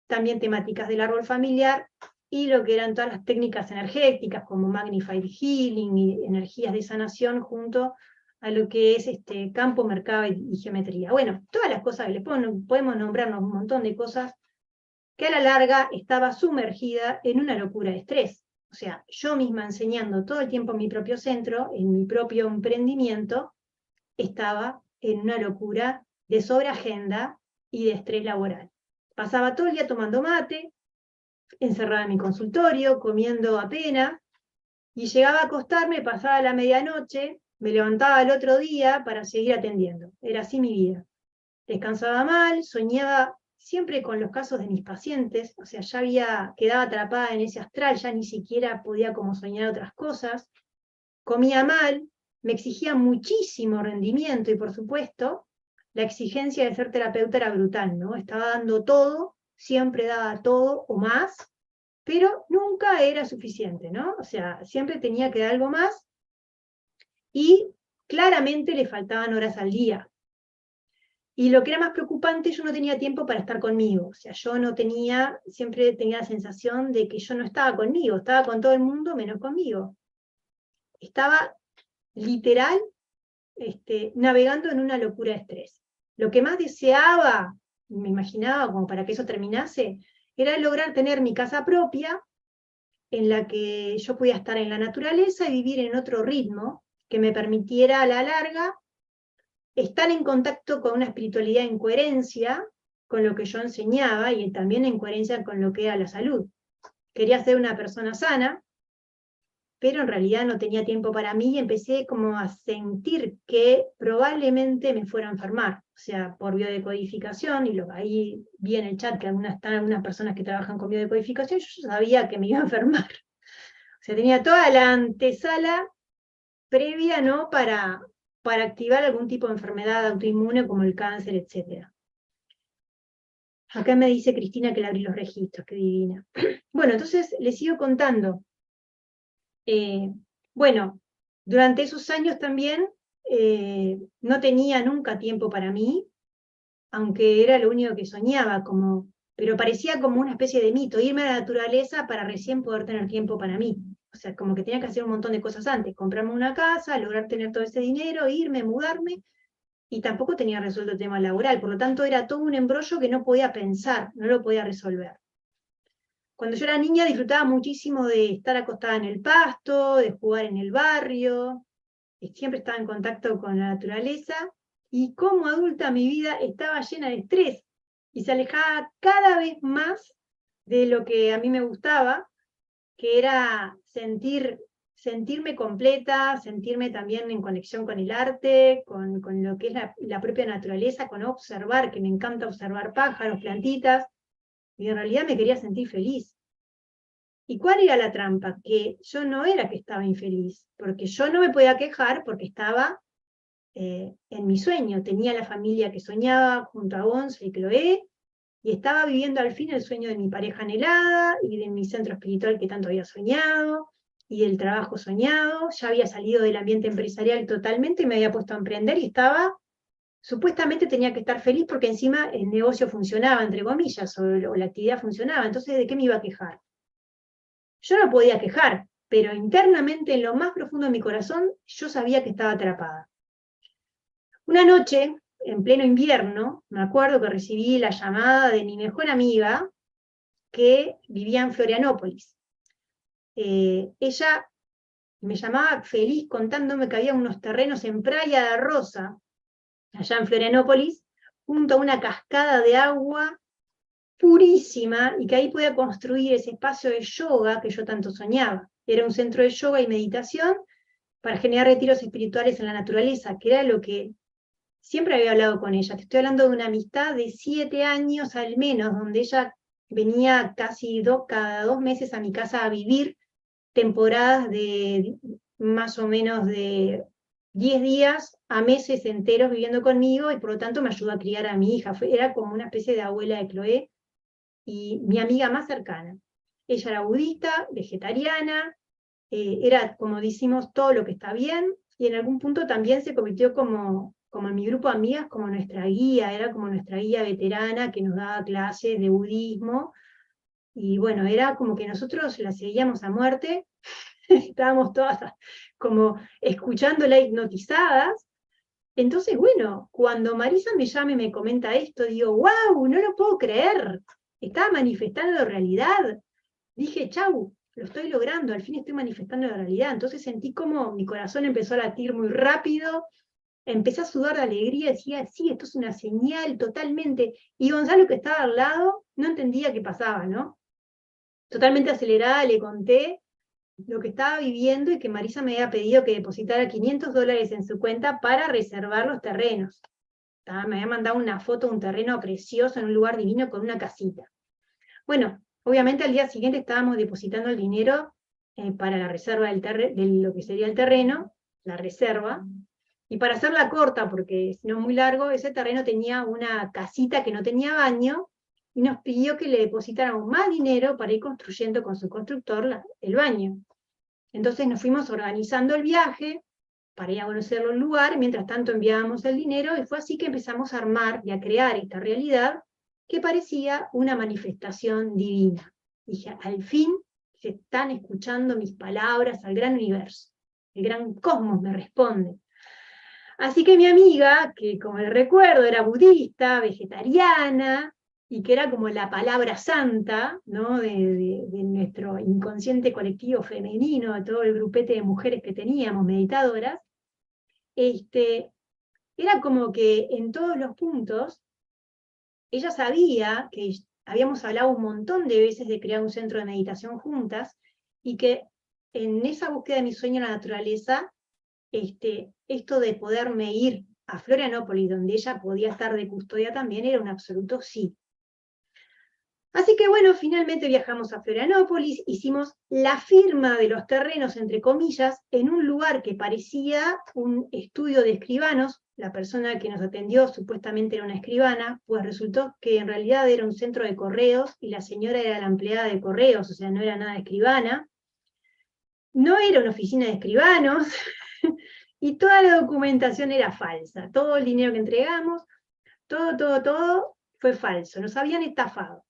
también temáticas del árbol familiar, y lo que eran todas las técnicas energéticas, como Magnified Healing y energías de sanación, junto a lo que es campo, mercado y geometría. Bueno, todas las cosas que le podemos nombrarnos un montón de cosas, que a la larga estaba sumergida en una locura de estrés. O sea, yo misma enseñando todo el tiempo en mi propio centro, en mi propio emprendimiento, estaba en una locura de sobreagenda y de estrés laboral. Pasaba todo el día tomando mate, encerrada en mi consultorio, comiendo apenas, y llegaba a acostarme, pasaba la medianoche, me levantaba al otro día para seguir atendiendo. Era así mi vida. Descansaba mal, soñaba siempre con los casos de mis pacientes, o sea, ya quedaba atrapada en ese astral, ya ni siquiera podía como soñar otras cosas. Comía mal, me exigía muchísimo rendimiento, y por supuesto, la exigencia de ser terapeuta era brutal, ¿no? Estaba dando todo siempre daba todo o más, pero nunca era suficiente, ¿no? O sea, siempre tenía que dar algo más, y claramente le faltaban horas al día. Y lo que era más preocupante, yo no tenía tiempo para estar conmigo. O sea, yo no tenía, siempre tenía la sensación de que yo no estaba conmigo, estaba con todo el mundo menos conmigo. Estaba literal navegando en una locura de estrés. Lo que más deseaba, me imaginaba como para que eso terminase, era lograr tener mi casa propia, en la que yo podía estar en la naturaleza y vivir en otro ritmo, que me permitiera a la larga estar en contacto con una espiritualidad en coherencia con lo que yo enseñaba, y también en coherencia con lo que era la salud. Quería ser una persona sana, pero en realidad no tenía tiempo para mí, y empecé como a sentir que probablemente me fuera a enfermar, o sea, por biodecodificación, y ahí vi en el chat que están algunas personas que trabajan con biodecodificación, yo sabía que me iba a enfermar. O sea, tenía toda la antesala previa, ¿no?, para activar algún tipo de enfermedad autoinmune como el cáncer, etc. Acá me dice Cristina que le abrí los registros, qué divina. Bueno, entonces les sigo contando. Bueno, durante esos años también no tenía nunca tiempo para mí, aunque era lo único que soñaba, pero parecía como una especie de mito, irme a la naturaleza para recién poder tener tiempo para mí. O sea, como que tenía que hacer un montón de cosas antes, comprarme una casa, lograr tener todo ese dinero, irme, mudarme, y tampoco tenía resuelto el tema laboral, por lo tanto era todo un embrollo que no podía pensar, no lo podía resolver. Cuando yo era niña disfrutaba muchísimo de estar acostada en el pasto, de jugar en el barrio, siempre estaba en contacto con la naturaleza, y como adulta mi vida estaba llena de estrés, y se alejaba cada vez más de lo que a mí me gustaba, que era sentirme completa, sentirme también en conexión con el arte, con lo que es la propia naturaleza, con observar, que me encanta observar pájaros, plantitas, y en realidad me quería sentir feliz. ¿Y cuál era la trampa? Que yo no era que estaba infeliz, porque yo no me podía quejar porque estaba en mi sueño. Tenía la familia que soñaba junto a Gonza y Chloé, y estaba viviendo al fin el sueño de mi pareja anhelada, y de mi centro espiritual que tanto había soñado, y del trabajo soñado. Ya había salido del ambiente empresarial totalmente, y me había puesto a emprender, y supuestamente tenía que estar feliz porque encima el negocio funcionaba, entre comillas, o la actividad funcionaba. Entonces, ¿de qué me iba a quejar? Yo no podía quejar, pero internamente, en lo más profundo de mi corazón, yo sabía que estaba atrapada. Una noche, en pleno invierno, me acuerdo que recibí la llamada de mi mejor amiga, que vivía en Florianópolis. Ella me llamaba feliz contándome que había unos terrenos en Praia da Rosa, allá en Florianópolis, junto a una cascada de agua purísima, y que ahí podía construir ese espacio de yoga que yo tanto soñaba. Era un centro de yoga y meditación para generar retiros espirituales en la naturaleza, que era lo que siempre había hablado con ella. Te estoy hablando de una amistad de 7 años al menos, donde ella venía casi cada 2 meses a mi casa a vivir temporadas de más o menos de 10 días a meses enteros viviendo conmigo, y por lo tanto me ayudó a criar a mi hija. Era como una especie de abuela de Chloé, y mi amiga más cercana. Ella era budista, vegetariana, era, como decimos, todo lo que está bien, y en algún punto también se convirtió como en mi grupo de amigas, como nuestra guía, era como nuestra guía veterana que nos daba clases de budismo, y bueno, era como que nosotros la seguíamos a muerte, estábamos todas como escuchándola hipnotizadas. Entonces, bueno, cuando Marisa me llama y me comenta esto, digo, wow, no lo puedo creer, estaba manifestando realidad. Dije, chau, lo estoy logrando, al fin estoy manifestando la realidad. Entonces sentí como mi corazón empezó a latir muy rápido, empecé a sudar de alegría, decía, sí, esto es una señal totalmente. Y Gonzalo, que estaba al lado, no entendía qué pasaba, ¿no? Totalmente acelerada le conté lo que estaba viviendo, y que Marisa me había pedido que depositara $500 en su cuenta para reservar los terrenos. Me había mandado una foto de un terreno precioso en un lugar divino con una casita. Bueno, obviamente al día siguiente estábamos depositando el dinero para la reserva de lo que sería el terreno, la reserva, y para hacerla corta, porque si no es muy largo, ese terreno tenía una casita que no tenía baño, y nos pidió que le depositáramos más dinero para ir construyendo con su constructor el baño. Entonces nos fuimos organizando el viaje para ir a conocer el lugar, mientras tanto enviábamos el dinero, y fue así que empezamos a armar y a crear esta realidad que parecía una manifestación divina. Dije, al fin se están escuchando mis palabras al gran universo, el gran cosmos me responde. Así que mi amiga, que como le recuerdo era budista, vegetariana, y que era como la palabra santa, ¿no? de nuestro inconsciente colectivo femenino, de todo el grupete de mujeres que teníamos, meditadoras, era como que en todos los puntos, ella sabía que habíamos hablado un montón de veces de crear un centro de meditación juntas, y que en esa búsqueda de mi sueño en la naturaleza, esto de poderme ir a Florianópolis, donde ella podía estar de custodia también, era un absoluto sí. Así que bueno, finalmente viajamos a Florianópolis, hicimos la firma de los terrenos, entre comillas, en un lugar que parecía un estudio de escribanos. La persona que nos atendió supuestamente era una escribana, pues resultó que en realidad era un centro de correos, y la señora era la empleada de correos, o sea, no era nada escribana. No era una oficina de escribanos, y toda la documentación era falsa. Todo el dinero que entregamos, todo fue falso, nos habían estafado.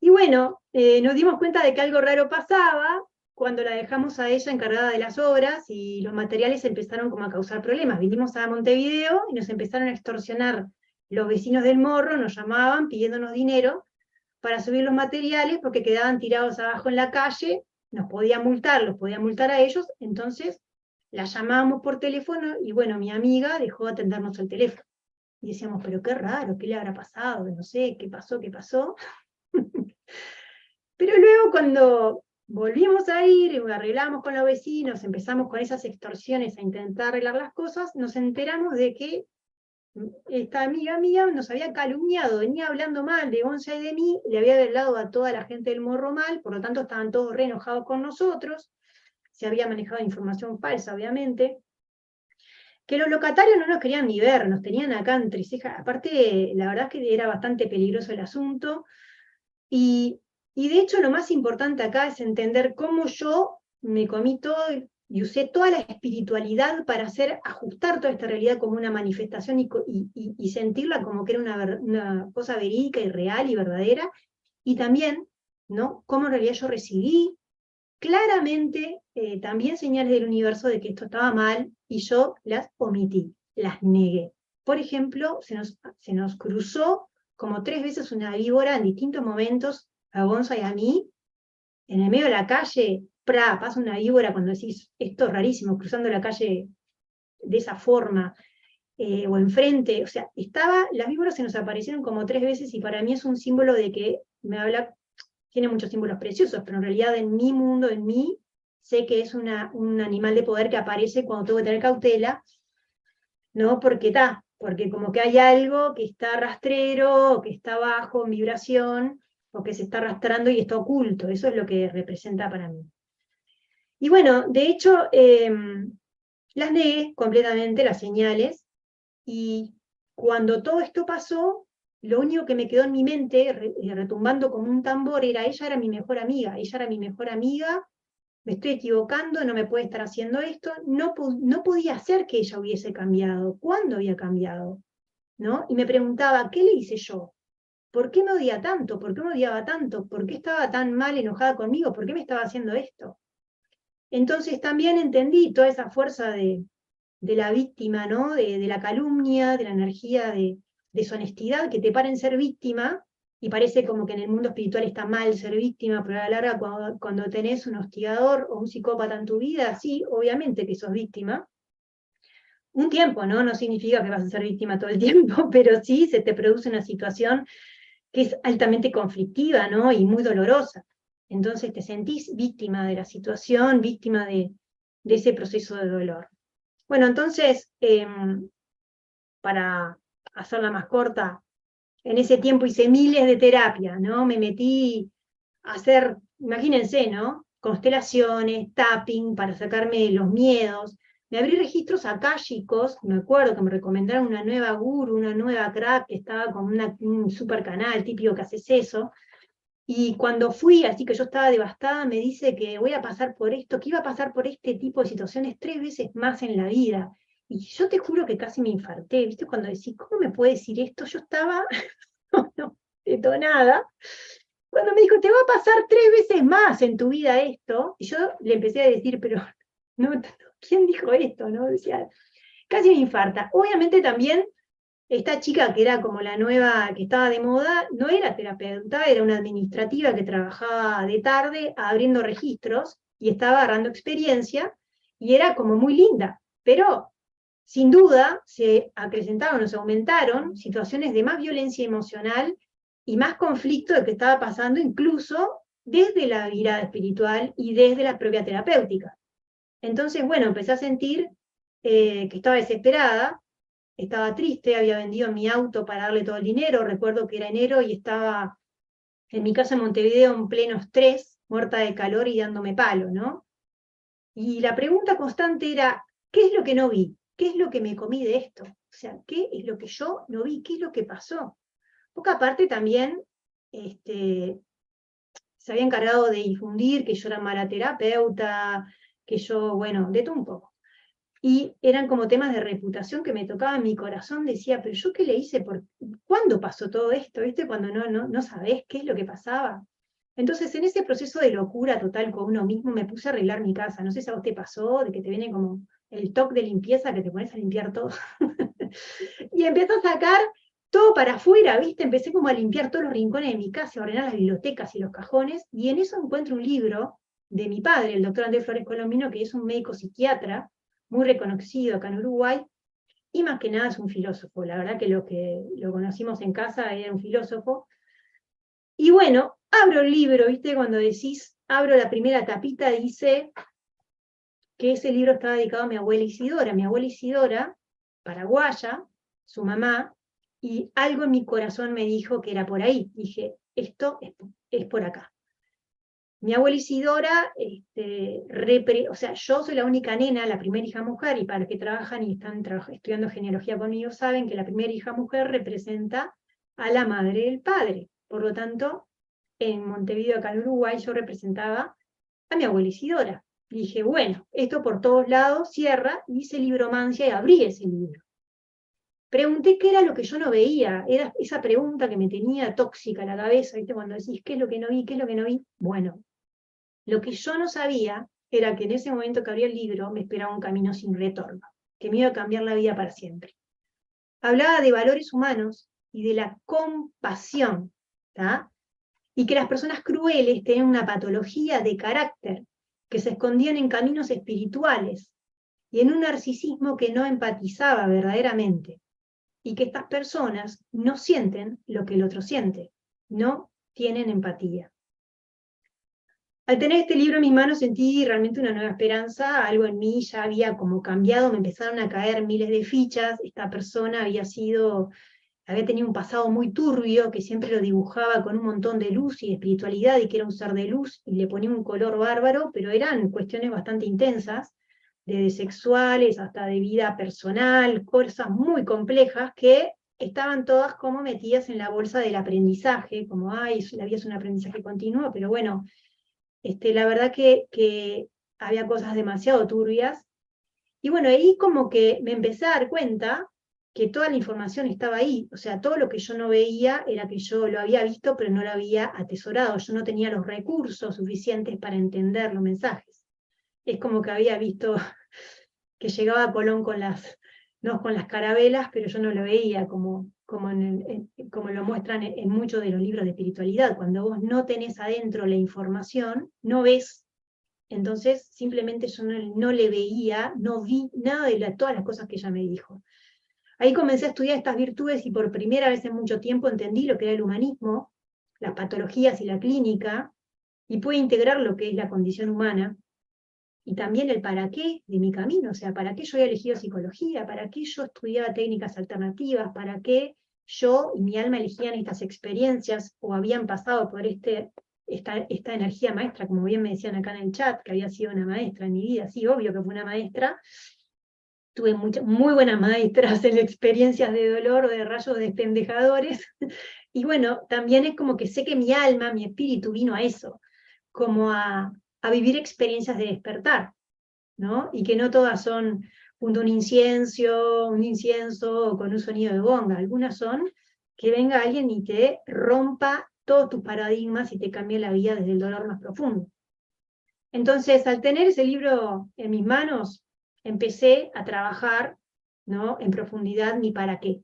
Y bueno, nos dimos cuenta de que algo raro pasaba cuando la dejamos a ella encargada de las obras, y los materiales empezaron como a causar problemas. Vinimos a Montevideo y nos empezaron a extorsionar los vecinos del Morro, nos llamaban pidiéndonos dinero para subir los materiales porque quedaban tirados abajo en la calle, nos podían multar, los podían multar a ellos. Entonces la llamábamos por teléfono, y bueno, mi amiga dejó de atendernos el teléfono. Y decíamos, pero qué raro, ¿qué le habrá pasado? No sé, ¿qué pasó? Pero luego cuando volvimos a ir, y arreglamos con los vecinos, empezamos con esas extorsiones a intentar arreglar las cosas, nos enteramos de que esta amiga mía nos había calumniado, venía hablando mal de Gonza y de mí, le había hablado a toda la gente del Morro mal, por lo tanto estaban todos re enojados con nosotros, se había manejado información falsa, obviamente, que los locatarios no nos querían ni ver, nos tenían acá entre cejas. Aparte, la verdad es que era bastante peligroso el asunto, y de hecho lo más importante acá es entender cómo yo me comí todo y usé toda la espiritualidad para ajustar toda esta realidad como una manifestación, y sentirla como que era una cosa verídica y real y verdadera, y también, ¿no?, cómo en realidad yo recibí claramente también señales del universo de que esto estaba mal, y yo las omití, las negué. Por ejemplo, se nos cruzó como 3 veces una víbora en distintos momentos, a Gonza y a mí, en el medio de la calle. Pasa una víbora cuando decís, esto es rarísimo, cruzando la calle de esa forma, o enfrente. O sea, las víboras se nos aparecieron como 3 veces, y para mí es un símbolo de que tiene muchos símbolos preciosos, pero en realidad en mi mundo, en mí, sé que es un animal de poder que aparece cuando tengo que tener cautela, ¿no? Porque como que hay algo que está rastrero, o que está bajo en vibración, o que se está arrastrando y está oculto. Eso es lo que representa para mí. Y bueno, de hecho, las negué completamente, las señales, y cuando todo esto pasó, lo único que me quedó en mi mente, retumbando como un tambor, ella era mi mejor amiga, me estoy equivocando, no me puede estar haciendo esto. No podía ser que ella hubiese cambiado. ¿Cuándo había cambiado? ¿No? Y me preguntaba, ¿qué le hice yo? ¿Por qué me odia tanto? ¿Por qué me odiaba tanto? ¿Por qué estaba tan mal, enojada conmigo? ¿Por qué me estaba haciendo esto? Entonces también entendí toda esa fuerza de la víctima, ¿no? De la calumnia, de la energía de deshonestidad que te para en ser víctima, y parece como que en el mundo espiritual está mal ser víctima, pero a la larga cuando tenés un hostigador o un psicópata en tu vida, sí, obviamente que sos víctima. Un tiempo, ¿no? No significa que vas a ser víctima todo el tiempo, pero sí se te produce una situación que es altamente conflictiva, ¿no? Y muy dolorosa. Entonces te sentís víctima de la situación, víctima de ese proceso de dolor. Bueno, entonces, para hacerla más corta, en ese tiempo hice miles de terapias, ¿no? Me metí a hacer, imagínense, ¿no? Constelaciones, tapping, para sacarme los miedos. me abrí registros akáshicos, me acuerdo que me recomendaron una nueva guru, una nueva crack, que estaba con un super canal típico que haces eso, y cuando fui, así que yo estaba devastada, me dice que voy a pasar por esto, que iba a pasar por este tipo de situaciones 3 veces más en la vida. Y yo te juro que casi me infarté, ¿viste? Cuando decís, ¿cómo me puede decir esto? Yo estaba, no, detonada. Cuando me dijo, te va a pasar 3 veces más en tu vida esto, y yo le empecé a decir, pero, no, ¿quién dijo esto? ¿No? Decía, casi me infarta. Obviamente también esta chica que era como la nueva, que estaba de moda, no era terapeuta, era una administrativa que trabajaba de tarde abriendo registros y estaba agarrando experiencia y era como muy linda, pero sin duda se acrecentaron o se aumentaron situaciones de más violencia emocional y más conflicto de que estaba pasando incluso desde la mirada espiritual y desde la propia terapéutica. Entonces, bueno, empecé a sentir que estaba desesperada, estaba triste, había vendido mi auto para darle todo el dinero, recuerdo que era enero y estaba en mi casa en Montevideo en pleno estrés, muerta de calor y dándome palo, ¿no? Y la pregunta constante era, ¿qué es lo que no vi? ¿Qué es lo que me comí de esto? O sea, ¿qué es lo que yo no vi? ¿Qué es lo que pasó? Porque aparte también se había encargado de difundir que yo era mala terapeuta, que yo, bueno, de todo un poco. Y eran como temas de reputación que me tocaban mi corazón, decía, pero yo qué le hice, ¿cuándo pasó todo esto? ¿Viste? Cuando no sabés qué es lo que pasaba. Entonces, en ese proceso de locura total con uno mismo, me puse a arreglar mi casa. No sé si a vos te pasó, de que te viene como el toque de limpieza, que te pones a limpiar todo. Y empiezo a sacar todo para afuera, ¿viste? Empecé como a limpiar todos los rincones de mi casa, a ordenar las bibliotecas y los cajones, y en eso encuentro un libro de mi padre, el doctor Andrés Flores Colombino, que es un médico psiquiatra, muy reconocido acá en Uruguay, y más que nada es un filósofo. La verdad que lo conocimos en casa era un filósofo. Y bueno, abro el libro, ¿viste? Cuando decís, abro la primera tapita, dice que ese libro estaba dedicado a mi abuela Isidora, paraguaya, su mamá, y algo en mi corazón me dijo que era por ahí. Dije, esto es por acá. Mi abuela Isidora, o sea, yo soy la única nena, la primera hija mujer, y para los que trabajan y están estudiando genealogía conmigo saben que la primera hija mujer representa a la madre del padre. Por lo tanto, en Montevideo, acá en Uruguay, yo representaba a mi abuela Isidora. Y dije, bueno, esto por todos lados cierra, y hice libromancia y abrí ese libro. Pregunté qué era lo que yo no veía, era esa pregunta que me tenía tóxica la cabeza, ¿viste? Cuando decís, ¿qué es lo que no vi? ¿Qué es lo que no vi? Bueno, lo que yo no sabía era que en ese momento que abrí el libro me esperaba un camino sin retorno, que me iba a cambiar la vida para siempre. Hablaba de valores humanos y de la compasión, ¿tá? Y que las personas crueles tenían una patología de carácter, que se escondían en caminos espirituales y en un narcisismo que no empatizaba verdaderamente, y que estas personas no sienten lo que el otro siente, no tienen empatía. Al tener este libro en mis manos sentí realmente una nueva esperanza, algo en mí ya había como cambiado, me empezaron a caer miles de fichas, esta persona había tenido un pasado muy turbio, que siempre lo dibujaba con un montón de luz y de espiritualidad, y que era un ser de luz, y le ponía un color bárbaro, pero eran cuestiones bastante intensas, desde sexuales hasta de vida personal, cosas muy complejas que estaban todas como metidas en la bolsa del aprendizaje, como, ay, la vida es un aprendizaje continuo, pero bueno, la verdad que había cosas demasiado turbias. Y bueno, ahí como que me empecé a dar cuenta que toda la información estaba ahí. O sea, todo lo que yo no veía era que yo lo había visto, pero no lo había atesorado. Yo no tenía los recursos suficientes para entender los mensajes. Es como que había visto que llegaba a Colón con las carabelas, pero yo no lo veía como lo muestran en muchos de los libros de espiritualidad. Cuando vos no tenés adentro la información, no ves. Entonces, simplemente yo no le veía, no vi nada de todas las cosas que ella me dijo. Ahí comencé a estudiar estas virtudes y por primera vez en mucho tiempo entendí lo que era el humanismo, las patologías y la clínica, y pude integrar lo que es la condición humana, y también el para qué de mi camino, o sea, para qué yo había elegido psicología, para qué yo estudiaba técnicas alternativas, para qué yo y mi alma elegían estas experiencias o habían pasado por esta energía maestra, como bien me decían acá en el chat, que había sido una maestra en mi vida. Sí, obvio que fue una maestra, tuve muy buenas maestras en experiencias de dolor o de rayos despendejadores, y bueno, también es como que sé que mi alma, mi espíritu vino a eso, como a vivir experiencias de despertar, ¿no? Y que no todas son junto a un incienso o con un sonido de bonga, algunas son que venga alguien y te rompa todos tus paradigmas y te cambie la vida desde el dolor más profundo. Entonces, al tener ese libro en mis manos, empecé a trabajar, ¿no?, en profundidad mi para qué.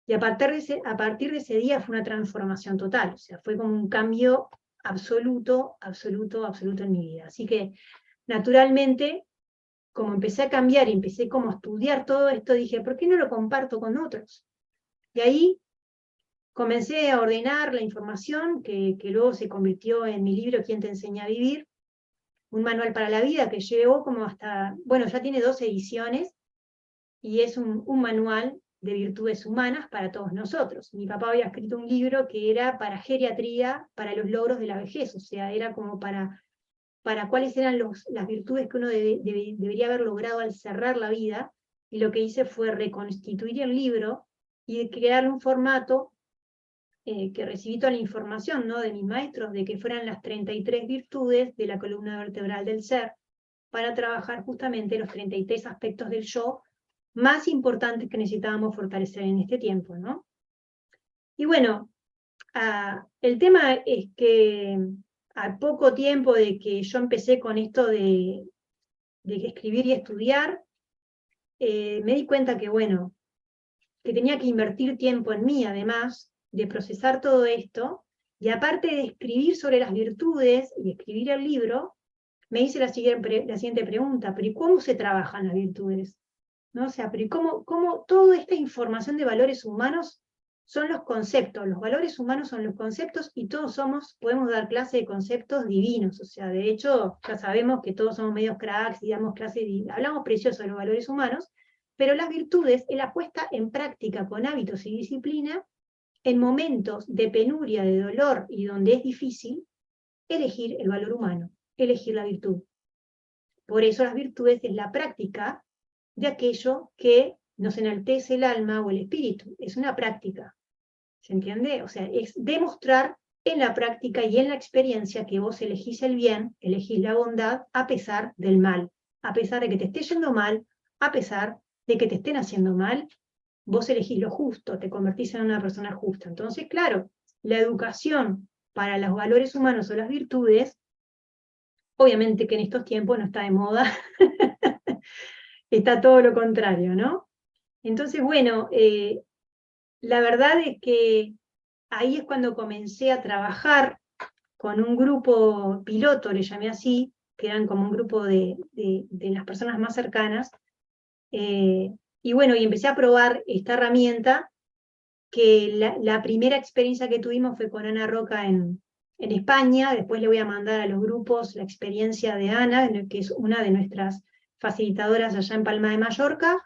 Y a partir de ese día fue una transformación total, o sea, fue como un cambio absoluto, absoluto, absoluto en mi vida. Así que, naturalmente, como empecé a cambiar y empecé como a estudiar todo esto, dije, ¿por qué no lo comparto con otros? Y ahí comencé a ordenar la información que luego se convirtió en mi libro ¿Quién te enseña a vivir? Un manual para la vida que llevo como hasta, bueno, ya tiene 2 ediciones, y es un manual de virtudes humanas para todos nosotros. Mi papá había escrito un libro que era para geriatría, para los logros de la vejez, o sea, era como para cuáles eran las virtudes que uno debería haber logrado al cerrar la vida, y lo que hice fue reconstituir el libro y crear un formato que recibí toda la información, ¿no?, de mis maestros, de que fueran las 33 virtudes de la columna vertebral del ser, para trabajar justamente los 33 aspectos del yo más importantes que necesitábamos fortalecer en este tiempo, ¿no? Y bueno, el tema es que a poco tiempo de que yo empecé con esto de escribir y estudiar, me di cuenta que, bueno, que tenía que invertir tiempo en mí, además de procesar todo esto, y aparte de escribir sobre las virtudes y escribir el libro, me hice la siguiente pregunta: ¿pero y cómo se trabajan las virtudes? ¿No? O sea, pero ¿y cómo toda esta información de valores humanos son los conceptos? Los valores humanos son los conceptos, y todos podemos dar clase de conceptos divinos. O sea, de hecho, ya sabemos que todos somos medios cracks y damos clase, hablamos precioso de los valores humanos, pero las virtudes es la puesta en práctica con hábitos y disciplina en momentos de penuria, de dolor y donde es difícil elegir el valor humano, elegir la virtud. Por eso las virtudes es la práctica de aquello que nos enaltece el alma o el espíritu. Es una práctica, ¿se entiende? O sea, es demostrar en la práctica y en la experiencia que vos elegís el bien, elegís la bondad a pesar del mal, a pesar de que te esté yendo mal, a pesar de que te estén haciendo mal, vos elegís lo justo, te convertís en una persona justa. Entonces, claro, la educación para los valores humanos o las virtudes, obviamente que en estos tiempos no está de moda, está todo lo contrario, ¿no? Entonces, bueno, la verdad es que ahí es cuando comencé a trabajar con un grupo piloto, le llamé así, que eran como un grupo de las personas más cercanas, y bueno, y empecé a probar esta herramienta, que la primera experiencia que tuvimos fue con Ana Roca en España. Después le voy a mandar a los grupos la experiencia de Ana, que es una de nuestras facilitadoras allá en Palma de Mallorca,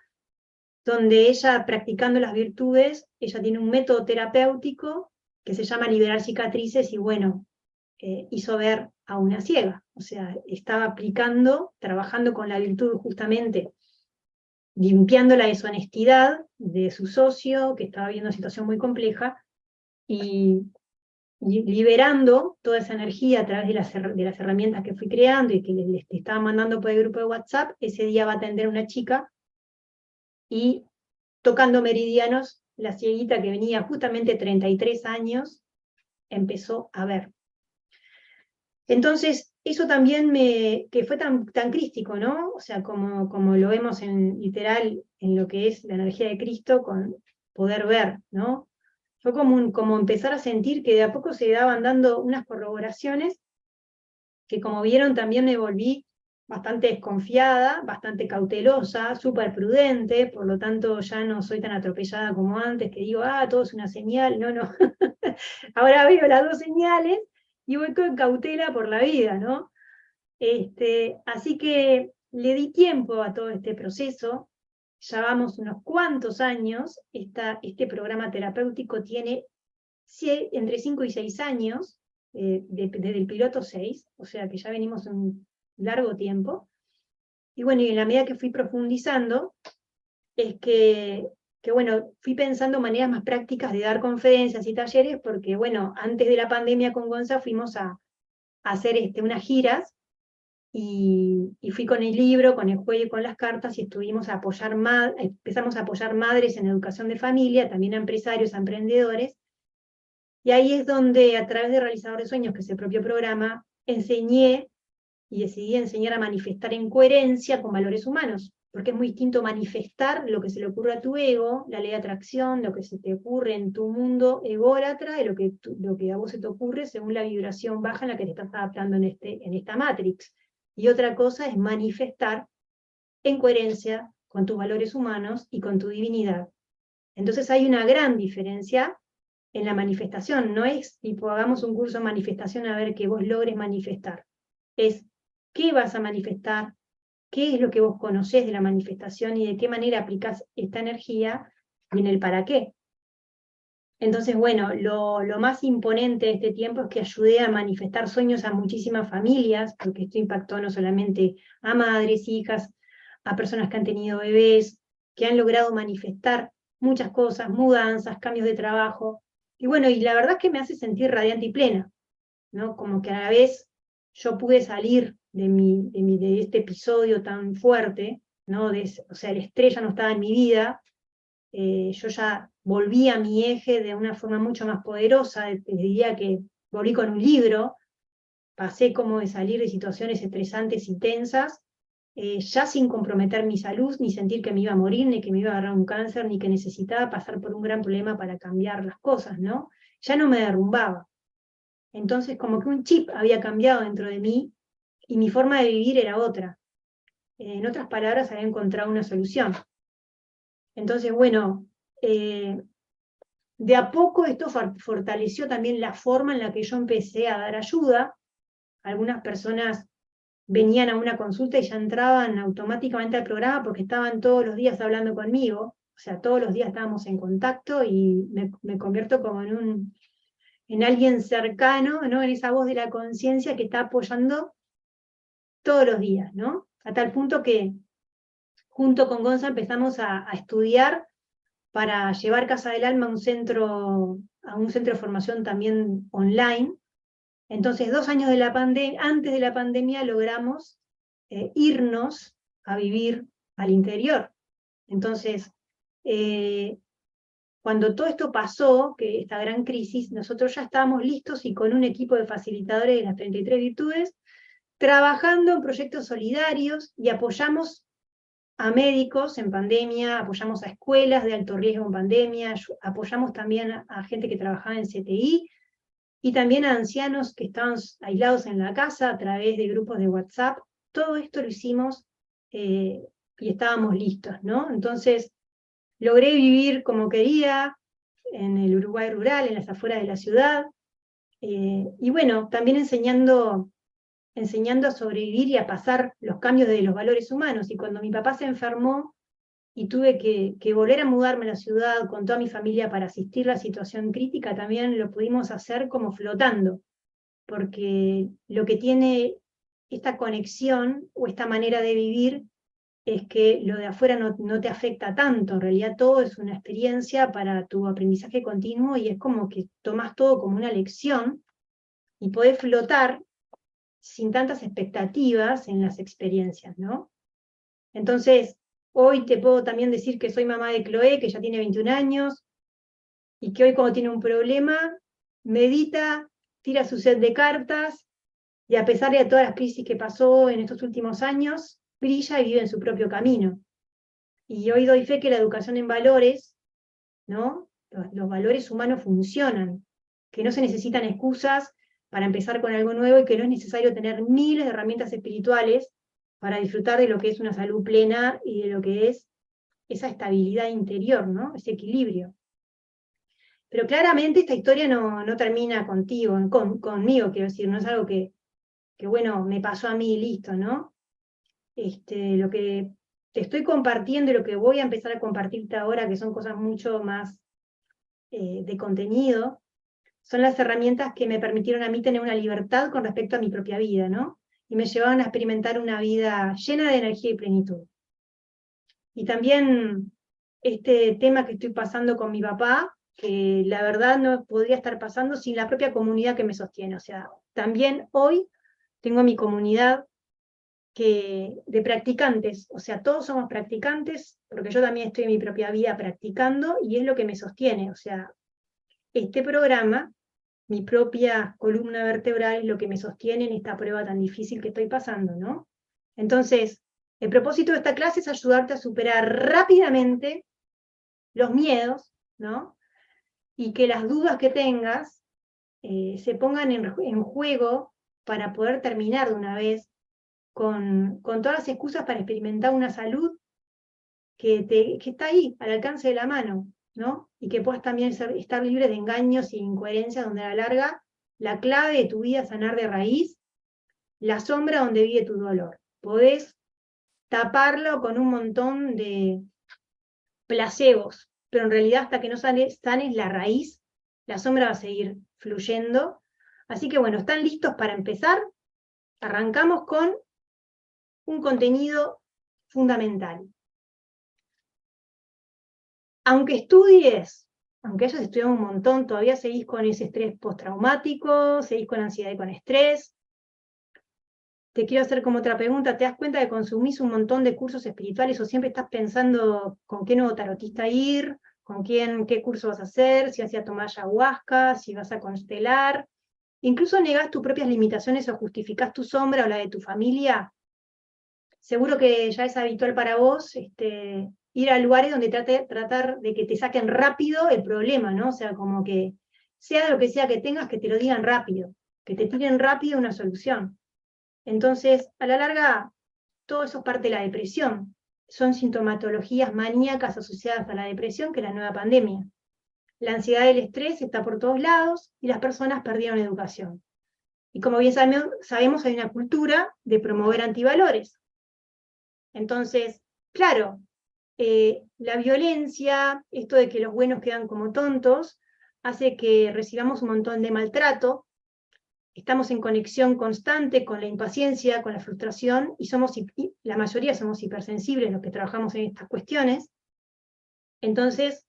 donde ella, practicando las virtudes, ella tiene un método terapéutico que se llama liberar cicatrices, y bueno, hizo ver a una ciega. O sea, estaba aplicando, trabajando con la virtud justamente, limpiando la deshonestidad de su socio, que estaba viviendo una situación muy compleja, y liberando toda esa energía a través de las herramientas que fui creando y que les estaba mandando por el grupo de WhatsApp. Ese día va a atender una chica, y tocando meridianos, la cieguita que venía justamente 33 años, empezó a ver. Entonces, eso también que fue tan crístico, ¿no? O sea, como lo vemos literal en lo que es la energía de Cristo, con poder ver, ¿no? Fue como empezar a sentir que de a poco se daban dando unas corroboraciones, que como vieron también me volví bastante desconfiada, bastante cautelosa, súper prudente, por lo tanto ya no soy tan atropellada como antes, que digo, todo es una señal. No, no. Ahora veo las 2 señales y voy con cautela por la vida, ¿no? Así que le di tiempo a todo este proceso. Ya vamos unos cuantos años. Este programa terapéutico tiene entre 5 y 6 años, desde el piloto 6, o sea que ya venimos un largo tiempo. Y bueno, y en la medida que fui profundizando, es que bueno, fui pensando maneras más prácticas de dar conferencias y talleres, porque bueno, antes de la pandemia con Gonza fuimos a hacer unas giras, y fui con el libro, con el juego y con las cartas, y estuvimos a apoyar empezamos a apoyar madres en educación de familia, también a empresarios, a emprendedores, y ahí es donde a través de Realizador de Sueños, que es el propio programa, enseñé y decidí enseñar a manifestar en coherencia con valores humanos, porque es muy distinto manifestar lo que se le ocurre a tu ego, la ley de atracción, lo que se te ocurre en tu mundo ególatra, de lo que a vos se te ocurre según la vibración baja en la que te estás adaptando en esta Matrix. Y otra cosa es manifestar en coherencia con tus valores humanos y con tu divinidad. Entonces hay una gran diferencia en la manifestación, no es tipo hagamos un curso de manifestación a ver que vos logres manifestar, es qué vas a manifestar, qué es lo que vos conocés de la manifestación y de qué manera aplicás esta energía y en el para qué. Entonces, bueno, lo más imponente de este tiempo es que ayudé a manifestar sueños a muchísimas familias, porque esto impactó no solamente a madres, hijas, a personas que han tenido bebés, que han logrado manifestar muchas cosas, mudanzas, cambios de trabajo. Y bueno, y la verdad es que me hace sentir radiante y plena, ¿no? Como que a la vez yo pude salir de este episodio tan fuerte, ¿no? O sea, el estrés ya no estaba en mi vida, yo ya volví a mi eje de una forma mucho más poderosa, te diría que volví con un libro, pasé como de salir de situaciones estresantes y tensas, ya sin comprometer mi salud, ni sentir que me iba a morir, ni que me iba a agarrar un cáncer, ni que necesitaba pasar por un gran problema para cambiar las cosas, ¿no? Ya no me derrumbaba. Entonces como que un chip había cambiado dentro de mí y mi forma de vivir era otra. En otras palabras, había encontrado una solución. Entonces, bueno, de a poco esto fortaleció también la forma en la que yo empecé a dar ayuda. Algunas personas venían a una consulta y ya entraban automáticamente al programa porque estaban todos los días hablando conmigo. O sea, todos los días estábamos en contacto y me convierto como en alguien cercano, ¿no? En esa voz de la conciencia que está apoyando todos los días, ¿no? A tal punto que junto con Gonza empezamos a estudiar para llevar Casa del Alma a un centro de formación también online. Entonces, 2 años antes de la pandemia logramos irnos a vivir al interior. Entonces, cuando todo esto pasó, que esta gran crisis, nosotros ya estábamos listos y con un equipo de facilitadores de las 33 virtudes, trabajando en proyectos solidarios y apoyamos a médicos en pandemia, apoyamos a escuelas de alto riesgo en pandemia, apoyamos también a gente que trabajaba en CTI, y también a ancianos que estaban aislados en la casa a través de grupos de WhatsApp. Todo esto lo hicimos y estábamos listos, ¿no? Entonces, logré vivir como quería, en el Uruguay rural, en las afueras de la ciudad, y bueno, también enseñando a sobrevivir y a pasar los cambios de los valores humanos. Y cuando mi papá se enfermó y tuve que volver a mudarme a la ciudad con toda mi familia para asistir a la situación crítica, también lo pudimos hacer como flotando, porque lo que tiene esta conexión o esta manera de vivir es que lo de afuera no te afecta tanto, en realidad todo es una experiencia para tu aprendizaje continuo y es como que tomas todo como una lección y podés flotar sin tantas expectativas en las experiencias, ¿no? Entonces, hoy te puedo también decir que soy mamá de Chloe, que ya tiene 21 años, y que hoy cuando tiene un problema, medita, tira su set de cartas, y a pesar de todas las crisis que pasó en estos últimos años, brilla y vive en su propio camino. Y hoy doy fe que la educación en valores, ¿no? Los valores humanos funcionan, que no se necesitan excusas para empezar con algo nuevo y que no es necesario tener miles de herramientas espirituales para disfrutar de lo que es una salud plena y de lo que es esa estabilidad interior, ¿no? Ese equilibrio. Pero claramente esta historia no termina contigo, conmigo, quiero decir, no es algo que bueno, me pasó a mí y listo, ¿no? Lo que te estoy compartiendo y lo que voy a empezar a compartirte ahora, que son cosas mucho más de contenido, son las herramientas que me permitieron a mí tener una libertad con respecto a mi propia vida, ¿no? Y me llevaban a experimentar una vida llena de energía y plenitud. Y también este tema que estoy pasando con mi papá, que la verdad no podría estar pasando sin la propia comunidad que me sostiene. O sea, también hoy tengo mi comunidad de practicantes, o sea, todos somos practicantes, porque yo también estoy en mi propia vida practicando, y es lo que me sostiene. O sea, este programa, mi propia columna vertebral, es lo que me sostiene en esta prueba tan difícil que estoy pasando, ¿no? Entonces, el propósito de esta clase es ayudarte a superar rápidamente los miedos, ¿no? Y que las dudas que tengas se pongan en juego para poder terminar de una vez con todas las excusas para experimentar una salud que está ahí, al alcance de la mano, ¿no? Y que puedas también estar libre de engaños y incoherencias, donde a la larga la clave de tu vida es sanar de raíz la sombra donde vive tu dolor. Podés taparlo con un montón de placebos, pero en realidad hasta que no sanes la raíz, la sombra va a seguir fluyendo. Así que bueno, ¿están listos para empezar? Arrancamos con un contenido fundamental. Aunque estudies, aunque hayas estudiado un montón, todavía seguís con ese estrés postraumático, seguís con ansiedad y con estrés. Te quiero hacer como otra pregunta, ¿te das cuenta que consumís un montón de cursos espirituales o siempre estás pensando con qué nuevo tarotista ir, con quién, qué curso vas a hacer, si vas a tomar ayahuasca, si vas a constelar? Incluso negás tus propias limitaciones o justificás tu sombra o la de tu familia. Seguro que ya es habitual para vos ir a lugares donde tratar de que te saquen rápido el problema, ¿no? O sea, como que sea lo que sea que tengas, que te lo digan rápido, que te tiren rápido una solución. Entonces, a la larga, todo eso es parte de la depresión. Son sintomatologías maníacas asociadas a la depresión, que es la nueva pandemia. La ansiedad y el estrés está por todos lados y las personas perdieron educación. Y como bien sabemos, hay una cultura de promover antivalores. Entonces, claro, la violencia, esto de que los buenos quedan como tontos, hace que recibamos un montón de maltrato. Estamos en conexión constante con la impaciencia, con la frustración, y la mayoría somos hipersensibles los que trabajamos en estas cuestiones. Entonces,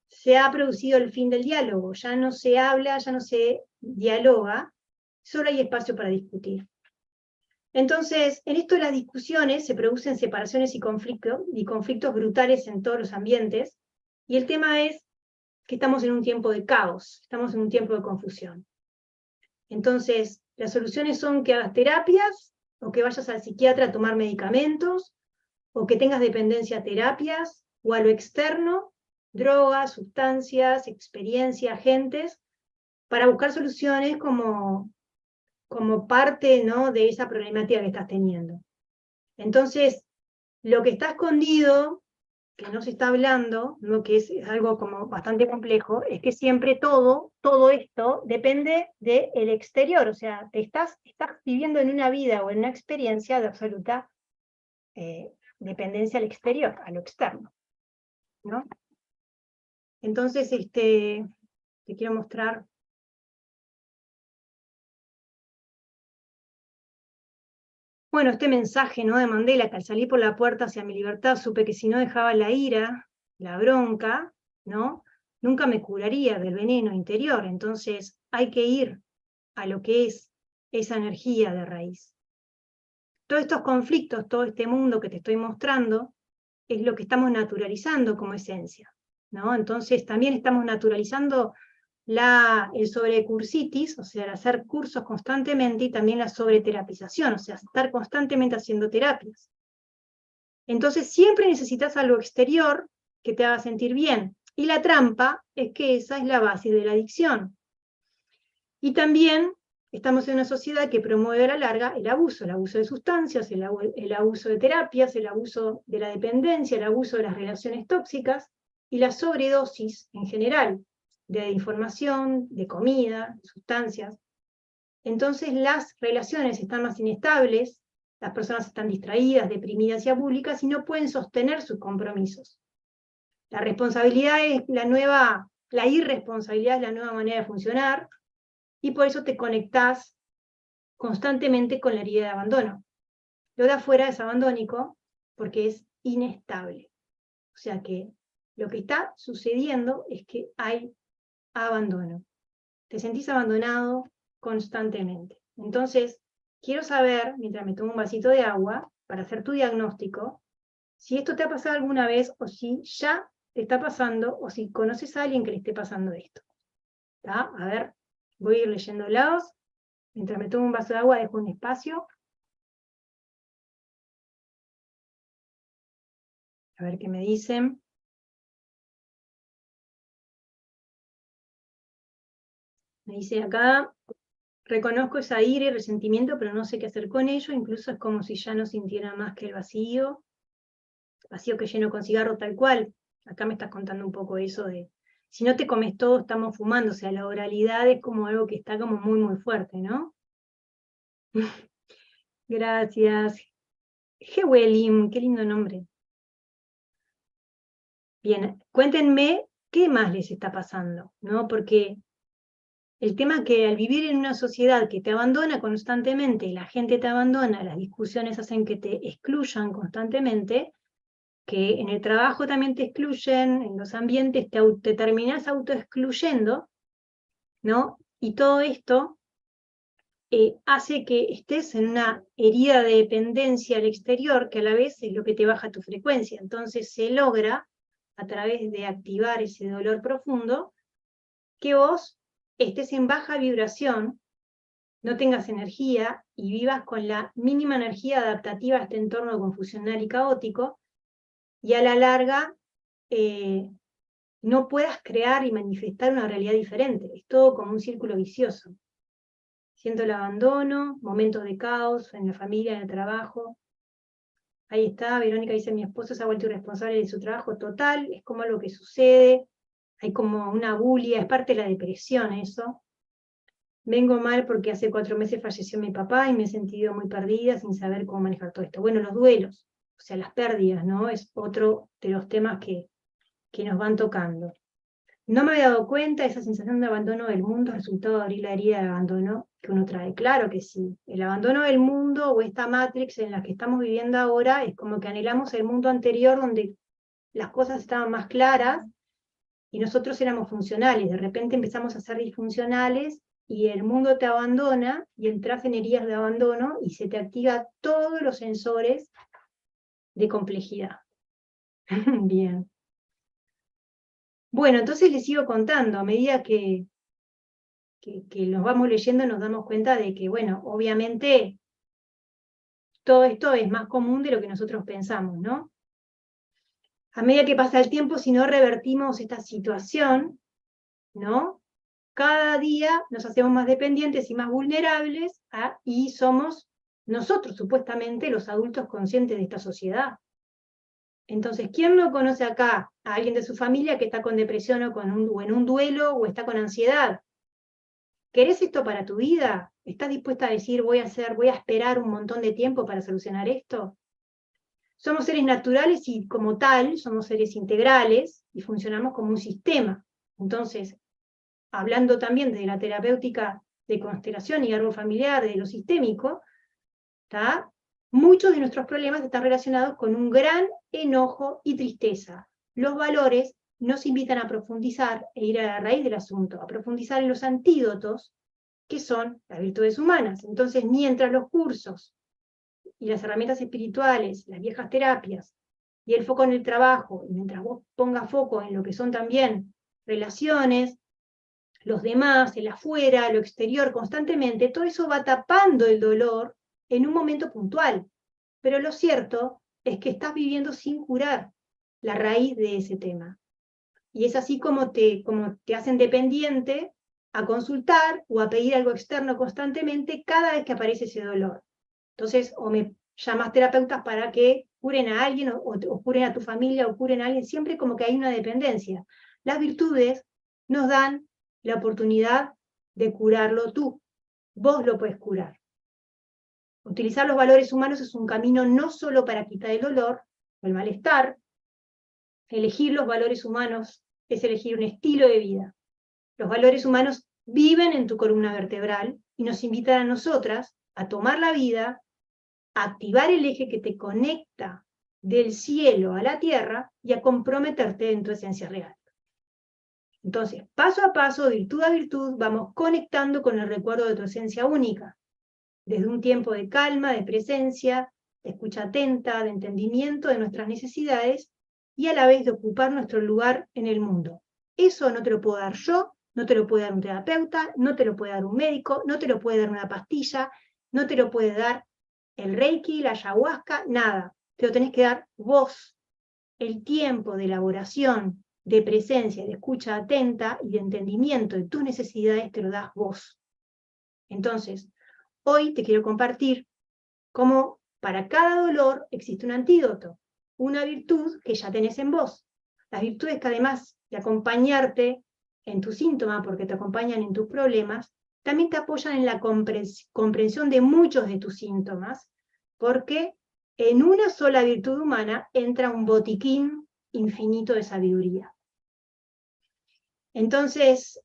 se ha producido el fin del diálogo, ya no se habla, ya no se dialoga, solo hay espacio para discutir. Entonces, en esto de las discusiones se producen separaciones y conflictos brutales en todos los ambientes, y el tema es que estamos en un tiempo de caos, estamos en un tiempo de confusión. Entonces, las soluciones son que hagas terapias, o que vayas al psiquiatra a tomar medicamentos, o que tengas dependencia a terapias, o a lo externo, drogas, sustancias, experiencia, agentes, para buscar soluciones como parte, ¿no?, de esa problemática que estás teniendo. Entonces, lo que está escondido, que no se está hablando, ¿no?, que es algo como bastante complejo, es que siempre todo esto depende del exterior. O sea, estás viviendo en una vida o en una experiencia de absoluta dependencia al exterior, a lo externo, ¿no? Entonces, te quiero mostrar. Bueno, este mensaje, ¿no?, de Mandela, que al salir por la puerta hacia mi libertad supe que si no dejaba la ira, la bronca, ¿no?, nunca me curaría del veneno interior. Entonces hay que ir a lo que es esa energía de raíz. Todos estos conflictos, todo este mundo que te estoy mostrando, es lo que estamos naturalizando como esencia, ¿no? Entonces también estamos naturalizando el sobrecursitis, o sea, el hacer cursos constantemente, y también la sobreterapización, o sea, estar constantemente haciendo terapias. Entonces siempre necesitas algo exterior que te haga sentir bien. Y la trampa es que esa es la base de la adicción. Y también estamos en una sociedad que promueve a la larga el abuso de sustancias, el abuso de terapias, el abuso de la dependencia, el abuso de las relaciones tóxicas y la sobredosis en general de información, de comida, de sustancias. Entonces las relaciones están más inestables, las personas están distraídas, deprimidas y abúlicas, y no pueden sostener sus compromisos. La irresponsabilidad es la nueva manera de funcionar, y por eso te conectás constantemente con la herida de abandono. Lo de afuera es abandónico porque es inestable. O sea que lo que está sucediendo es que hay abandono. Te sentís abandonado constantemente. Entonces, quiero saber, mientras me tomo un vasito de agua, para hacer tu diagnóstico, si esto te ha pasado alguna vez, o si ya te está pasando, o si conoces a alguien que le esté pasando esto. ¿Tá? A ver, voy a ir leyéndolos. Mientras me tomo un vaso de agua, dejo un espacio. A ver qué me dicen. Me dice acá, reconozco esa ira y resentimiento, pero no sé qué hacer con ello. Incluso es como si ya no sintiera más que el vacío que lleno con cigarro tal cual. Acá me estás contando un poco eso de, si no te comes todo, estamos fumando. O sea, la oralidad es como algo que está como muy, muy fuerte, ¿no? Gracias. Gewelim, qué lindo nombre. Bien, cuéntenme qué más les está pasando, ¿no? Porque el tema es que al vivir en una sociedad que te abandona constantemente, la gente te abandona, las discusiones hacen que te excluyan constantemente, que en el trabajo también te excluyen, en los ambientes te terminás autoexcluyendo, ¿no? Y todo esto hace que estés en una herida de dependencia al exterior, que a la vez es lo que te baja tu frecuencia. Entonces se logra, a través de activar ese dolor profundo, que vos estés en baja vibración, no tengas energía y vivas con la mínima energía adaptativa a este entorno confusional y caótico, y a la larga no puedas crear y manifestar una realidad diferente. Es todo como un círculo vicioso. Siento el abandono, momentos de caos en la familia, en el trabajo. Ahí está, Verónica dice, mi esposo se ha vuelto irresponsable de su trabajo total, es como algo que sucede, hay como una bulia, es parte de la depresión eso. Vengo mal porque hace 4 meses falleció mi papá y me he sentido muy perdida sin saber cómo manejar todo esto. Bueno, los duelos, o sea, las pérdidas, ¿no? Es otro de los temas que nos van tocando. No me había dado cuenta, esa sensación de abandono del mundo es resultado de abrir la herida de abandono que uno trae. Claro que sí, el abandono del mundo o esta matrix en la que estamos viviendo ahora es como que anhelamos el mundo anterior donde las cosas estaban más claras y nosotros éramos funcionales. De repente empezamos a ser disfuncionales y el mundo te abandona y entras en heridas de abandono y se te activa todos los sensores de complejidad. Bien. Bueno, entonces les sigo contando, a medida que los vamos leyendo nos damos cuenta de que, bueno, obviamente todo esto es más común de lo que nosotros pensamos, ¿no? A medida que pasa el tiempo, si no revertimos esta situación, ¿no? Cada día nos hacemos más dependientes y más vulnerables y somos nosotros, supuestamente, los adultos conscientes de esta sociedad. Entonces, ¿quién no conoce acá a alguien de su familia que está con depresión o en un duelo o está con ansiedad? ¿Querés esto para tu vida? ¿Estás dispuesta a decir, voy a esperar un montón de tiempo para solucionar esto? Somos seres naturales y como tal, somos seres integrales y funcionamos como un sistema. Entonces, hablando también de la terapéutica de constelación y árbol familiar, de lo sistémico, ¿tá? Muchos de nuestros problemas están relacionados con un gran enojo y tristeza. Los valores nos invitan a profundizar e ir a la raíz del asunto, a profundizar en los antídotos, que son las virtudes humanas. Entonces, mientras los cursos y las herramientas espirituales, las viejas terapias, y el foco en el trabajo, y mientras vos pongas foco en lo que son también relaciones, los demás, el afuera, lo exterior, constantemente, todo eso va tapando el dolor en un momento puntual. Pero lo cierto es que estás viviendo sin curar la raíz de ese tema. Y es así como te hacen dependiente a consultar o a pedir algo externo constantemente cada vez que aparece ese dolor. Entonces, o me llamas terapeutas para que curen a alguien, o curen a tu familia, o curen a alguien, siempre como que hay una dependencia. Las virtudes nos dan la oportunidad de curarlo tú. Vos lo puedes curar. Utilizar los valores humanos es un camino no solo para quitar el dolor o el malestar. Elegir los valores humanos es elegir un estilo de vida. Los valores humanos viven en tu columna vertebral y nos invitan a nosotras a tomar la vida, a activar el eje que te conecta del cielo a la tierra y a comprometerte en tu esencia real. Entonces, paso a paso, virtud a virtud, vamos conectando con el recuerdo de tu esencia única, desde un tiempo de calma, de presencia, de escucha atenta, de entendimiento de nuestras necesidades y a la vez de ocupar nuestro lugar en el mundo. Eso no te lo puedo dar yo, no te lo puede dar un terapeuta, no te lo puede dar un médico, no te lo puede dar una pastilla, no te lo puede dar el Reiki, la ayahuasca, nada. Te lo tenés que dar vos. El tiempo de elaboración, de presencia, de escucha atenta y de entendimiento de tus necesidades te lo das vos. Entonces, hoy te quiero compartir cómo para cada dolor existe un antídoto, una virtud que ya tenés en vos. Las virtudes que además de acompañarte en tus síntomas, porque te acompañan en tus problemas, también te apoyan en la comprensión de muchos de tus síntomas, porque en una sola virtud humana entra un botiquín infinito de sabiduría. Entonces,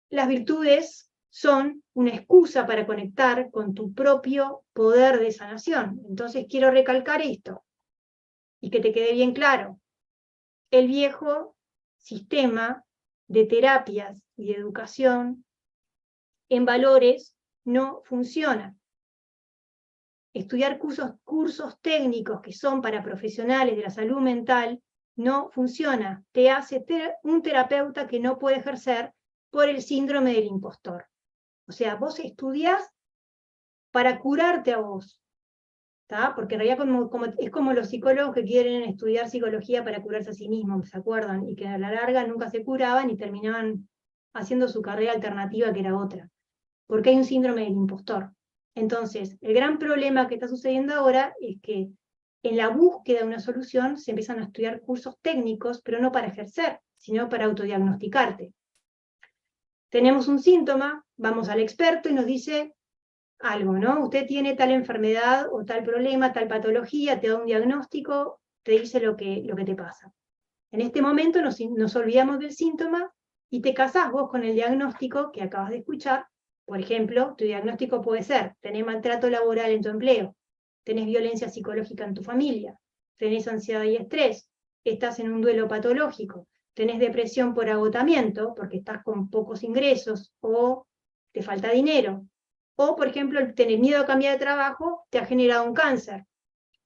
las virtudes son una excusa para conectar con tu propio poder de sanación. Entonces quiero recalcar esto, y que te quede bien claro. El viejo sistema de terapias y de educación en valores no funciona. Estudiar cursos técnicos que son para profesionales de la salud mental no funciona. Te hace un terapeuta que no puede ejercer por el síndrome del impostor. O sea, vos estudiás para curarte a vos, ¿tá? Porque en realidad es como los psicólogos que quieren estudiar psicología para curarse a sí mismos, ¿se acuerdan? Y que a la larga nunca se curaban y terminaban haciendo su carrera alternativa que era otra. Porque hay un síndrome del impostor. Entonces, el gran problema que está sucediendo ahora es que en la búsqueda de una solución se empiezan a estudiar cursos técnicos, pero no para ejercer, sino para autodiagnosticarte. Tenemos un síntoma, vamos al experto y nos dice algo, ¿no? Usted tiene tal enfermedad o tal problema, tal patología, te da un diagnóstico, te dice lo que te pasa. En este momento nos olvidamos del síntoma y te casás vos con el diagnóstico que acabas de escuchar. Por ejemplo, tu diagnóstico puede ser: tenés maltrato laboral en tu empleo, tenés violencia psicológica en tu familia, tenés ansiedad y estrés, estás en un duelo patológico, tenés depresión por agotamiento, porque estás con pocos ingresos, o te falta dinero, o por ejemplo, el tener miedo a cambiar de trabajo te ha generado un cáncer,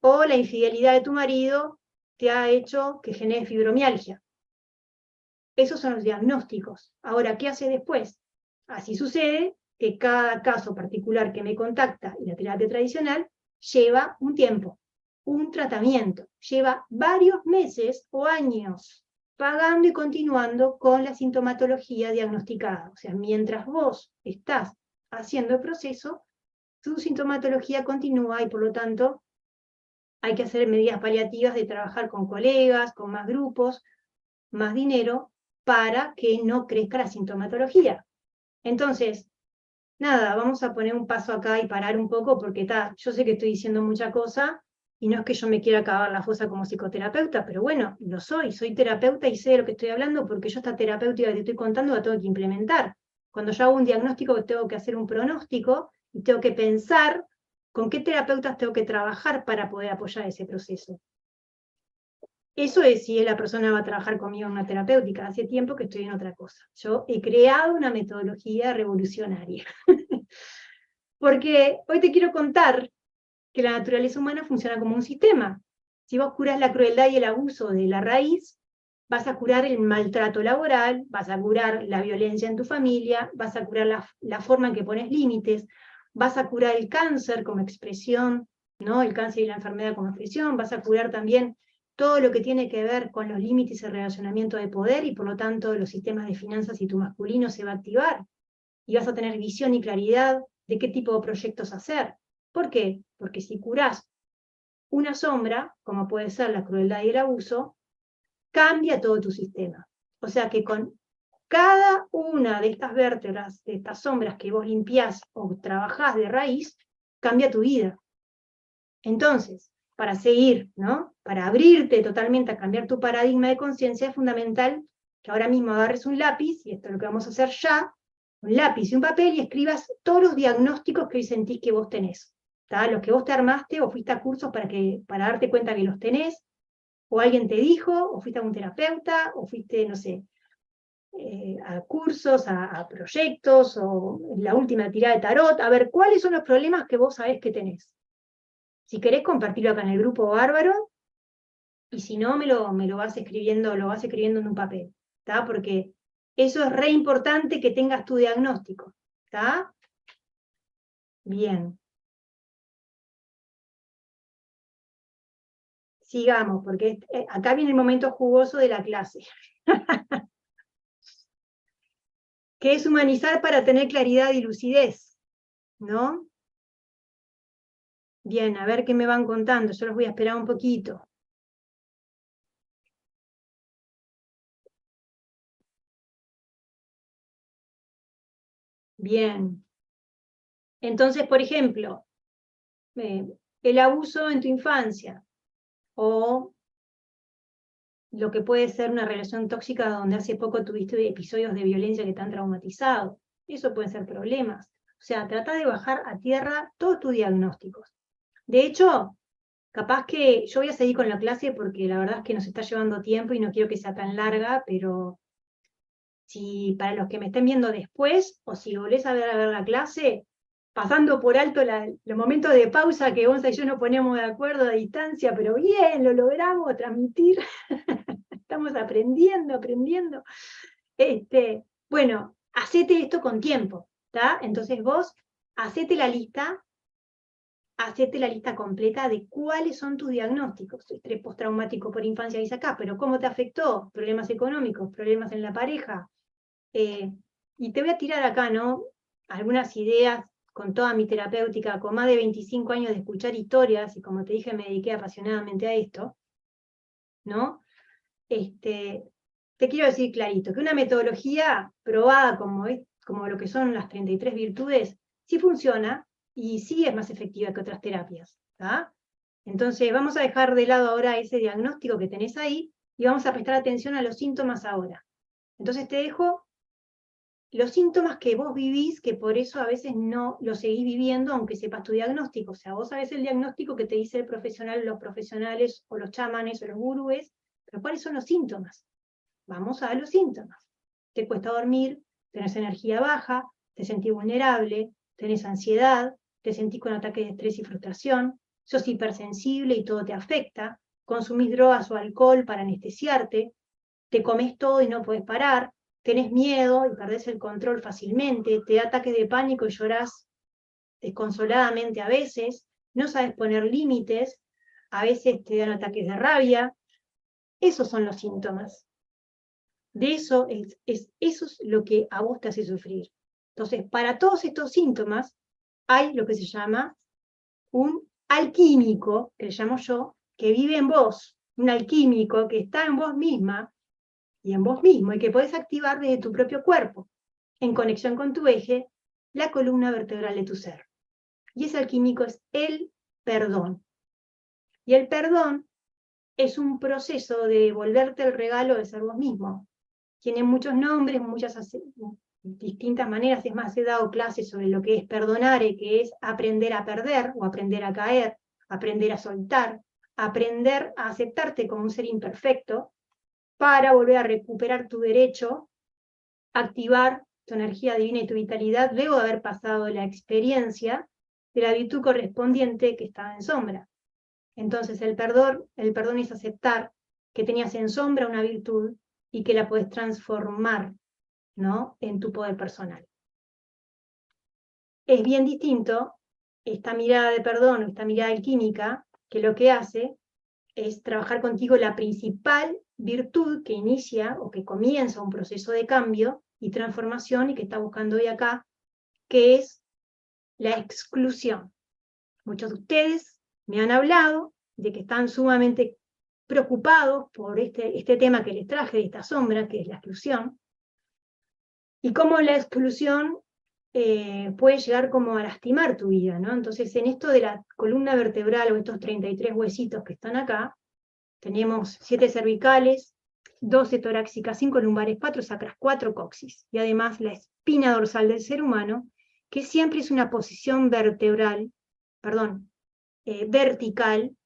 o la infidelidad de tu marido te ha hecho que genere fibromialgia. Esos son los diagnósticos. Ahora, ¿qué hace después? Así sucede que cada caso particular que me contacta y la terapia tradicional lleva un tiempo, un tratamiento, lleva varios meses o años pagando y continuando con la sintomatología diagnosticada. O sea, mientras vos estás haciendo el proceso, tu sintomatología continúa y por lo tanto hay que hacer medidas paliativas de trabajar con colegas, con más grupos, más dinero, para que no crezca la sintomatología. Entonces, nada, vamos a poner un paso acá y parar un poco, porque yo sé que estoy diciendo mucha cosa, y no es que yo me quiera acabar la fosa como psicoterapeuta, pero bueno, lo soy terapeuta y sé de lo que estoy hablando, porque yo esta terapéutica que te estoy contando la tengo que implementar. Cuando yo hago un diagnóstico, tengo que hacer un pronóstico, y tengo que pensar con qué terapeutas tengo que trabajar para poder apoyar ese proceso. Eso es si la persona va a trabajar conmigo en una terapéutica. Hace tiempo que estoy en otra cosa. Yo he creado una metodología revolucionaria. Porque hoy te quiero contar que la naturaleza humana funciona como un sistema. Si vos curás la crueldad y el abuso de la raíz, vas a curar el maltrato laboral, vas a curar la violencia en tu familia, vas a curar la forma en que pones límites, vas a curar el cáncer como expresión, ¿no? El cáncer y la enfermedad como expresión, vas a curar también todo lo que tiene que ver con los límites y el relacionamiento de poder, y por lo tanto los sistemas de finanzas y tu masculino se va a activar, y vas a tener visión y claridad de qué tipo de proyectos hacer. ¿Por qué? Porque si curás una sombra, como puede ser la crueldad y el abuso, cambia todo tu sistema. O sea que con cada una de estas vértebras, de estas sombras que vos limpiás o trabajás de raíz, cambia tu vida. Entonces, para seguir, ¿no? Para abrirte totalmente a cambiar tu paradigma de conciencia, es fundamental que ahora mismo agarres un lápiz, y esto es lo que vamos a hacer ya, un lápiz y un papel, y escribas todos los diagnósticos que hoy sentís que vos tenés. ¿tá? Los que vos te armaste o fuiste a cursos para darte cuenta que los tenés, o alguien te dijo, o fuiste a un terapeuta, o fuiste, no sé, a cursos, a proyectos, o la última tirada de tarot, a ver cuáles son los problemas que vos sabés que tenés. Si querés compartirlo acá en el grupo, bárbaro, y si no, me lo vas escribiendo en un papel, ¿tá? Porque eso es re importante que tengas tu diagnóstico, ¿tá? Bien. Sigamos, porque acá viene el momento jugoso de la clase. Que es humanizar para tener claridad y lucidez, ¿no? Bien, a ver qué me van contando, yo los voy a esperar un poquito. Bien. Entonces, por ejemplo, el abuso en tu infancia, o lo que puede ser una relación tóxica donde hace poco tuviste episodios de violencia que te han traumatizado. Eso pueden ser problemas. O sea, trata de bajar a tierra todos tus diagnósticos. De hecho, capaz que yo voy a seguir con la clase porque la verdad es que nos está llevando tiempo y no quiero que sea tan larga, pero si para los que me estén viendo después, o si volvés a ver la clase, pasando por alto los momentos de pausa que Gonza y yo nos ponemos de acuerdo a distancia, pero bien, lo logramos transmitir, estamos aprendiendo. Bueno, hacete esto con tiempo, ¿tá? Entonces vos, hacete la lista completa de cuáles son tus diagnósticos. Estrés postraumático por infancia dice acá, pero ¿cómo te afectó? Problemas económicos, problemas en la pareja. Y te voy a tirar acá, ¿no? Algunas ideas con toda mi terapéutica, con más de 25 años de escuchar historias, y como te dije, me dediqué apasionadamente a esto, ¿no? Te quiero decir clarito, que una metodología probada como lo que son las 33 virtudes, sí funciona, y sí es más efectiva que otras terapias, ¿tá? Entonces vamos a dejar de lado ahora ese diagnóstico que tenés ahí, y vamos a prestar atención a los síntomas ahora. Entonces te dejo los síntomas que vos vivís, que por eso a veces no los seguís viviendo, aunque sepas tu diagnóstico. O sea, vos sabés el diagnóstico que te dice el profesional, los profesionales, o los chamanes, o los gurúes, pero ¿cuáles son los síntomas? Vamos a los síntomas. Te cuesta dormir, tenés energía baja, te sentís vulnerable, tenés ansiedad, te sentís con ataques de estrés y frustración, sos hipersensible y todo te afecta, consumís drogas o alcohol para anestesiarte, te comes todo y no podés parar, tenés miedo y perdés el control fácilmente, te da ataques de pánico y llorás desconsoladamente a veces, no sabes poner límites, a veces te dan ataques de rabia. Esos son los síntomas. De eso eso es lo que a vos te hace sufrir. Entonces, para todos estos síntomas hay lo que se llama un alquímico, que le llamo yo, que vive en vos, un alquímico que está en vos misma y en vos mismo, y que podés activar desde tu propio cuerpo, en conexión con tu eje, la columna vertebral de tu ser. Y ese alquímico es el perdón. Y el perdón es un proceso de devolverte el regalo de ser vos mismo. Tiene muchos nombres, muchas distintas maneras. Es más, he dado clases sobre lo que es perdonar, que es aprender a perder o aprender a caer, aprender a soltar, aprender a aceptarte como un ser imperfecto para volver a recuperar tu derecho, activar tu energía divina y tu vitalidad luego de haber pasado la experiencia de la virtud correspondiente que estaba en sombra. Entonces el perdón es aceptar que tenías en sombra una virtud y que la puedes transformar, ¿no?, en tu poder personal. Es bien distinto esta mirada de perdón o esta mirada alquímica, que lo que hace es trabajar contigo la principal virtud que inicia o que comienza un proceso de cambio y transformación y que está buscando hoy acá, que es la exclusión. Muchos de ustedes me han hablado de que están sumamente preocupados por este tema que les traje, de esta sombra, que es la exclusión, y cómo la exclusión puede llegar como a lastimar tu vida, ¿no? Entonces, en esto de la columna vertebral, o estos 33 huesitos que están acá, tenemos 7 cervicales, 12 torácicas, 5 lumbares, 4 sacras, 4 coxis, y además la espina dorsal del ser humano, que siempre es una posición vertebral vertical,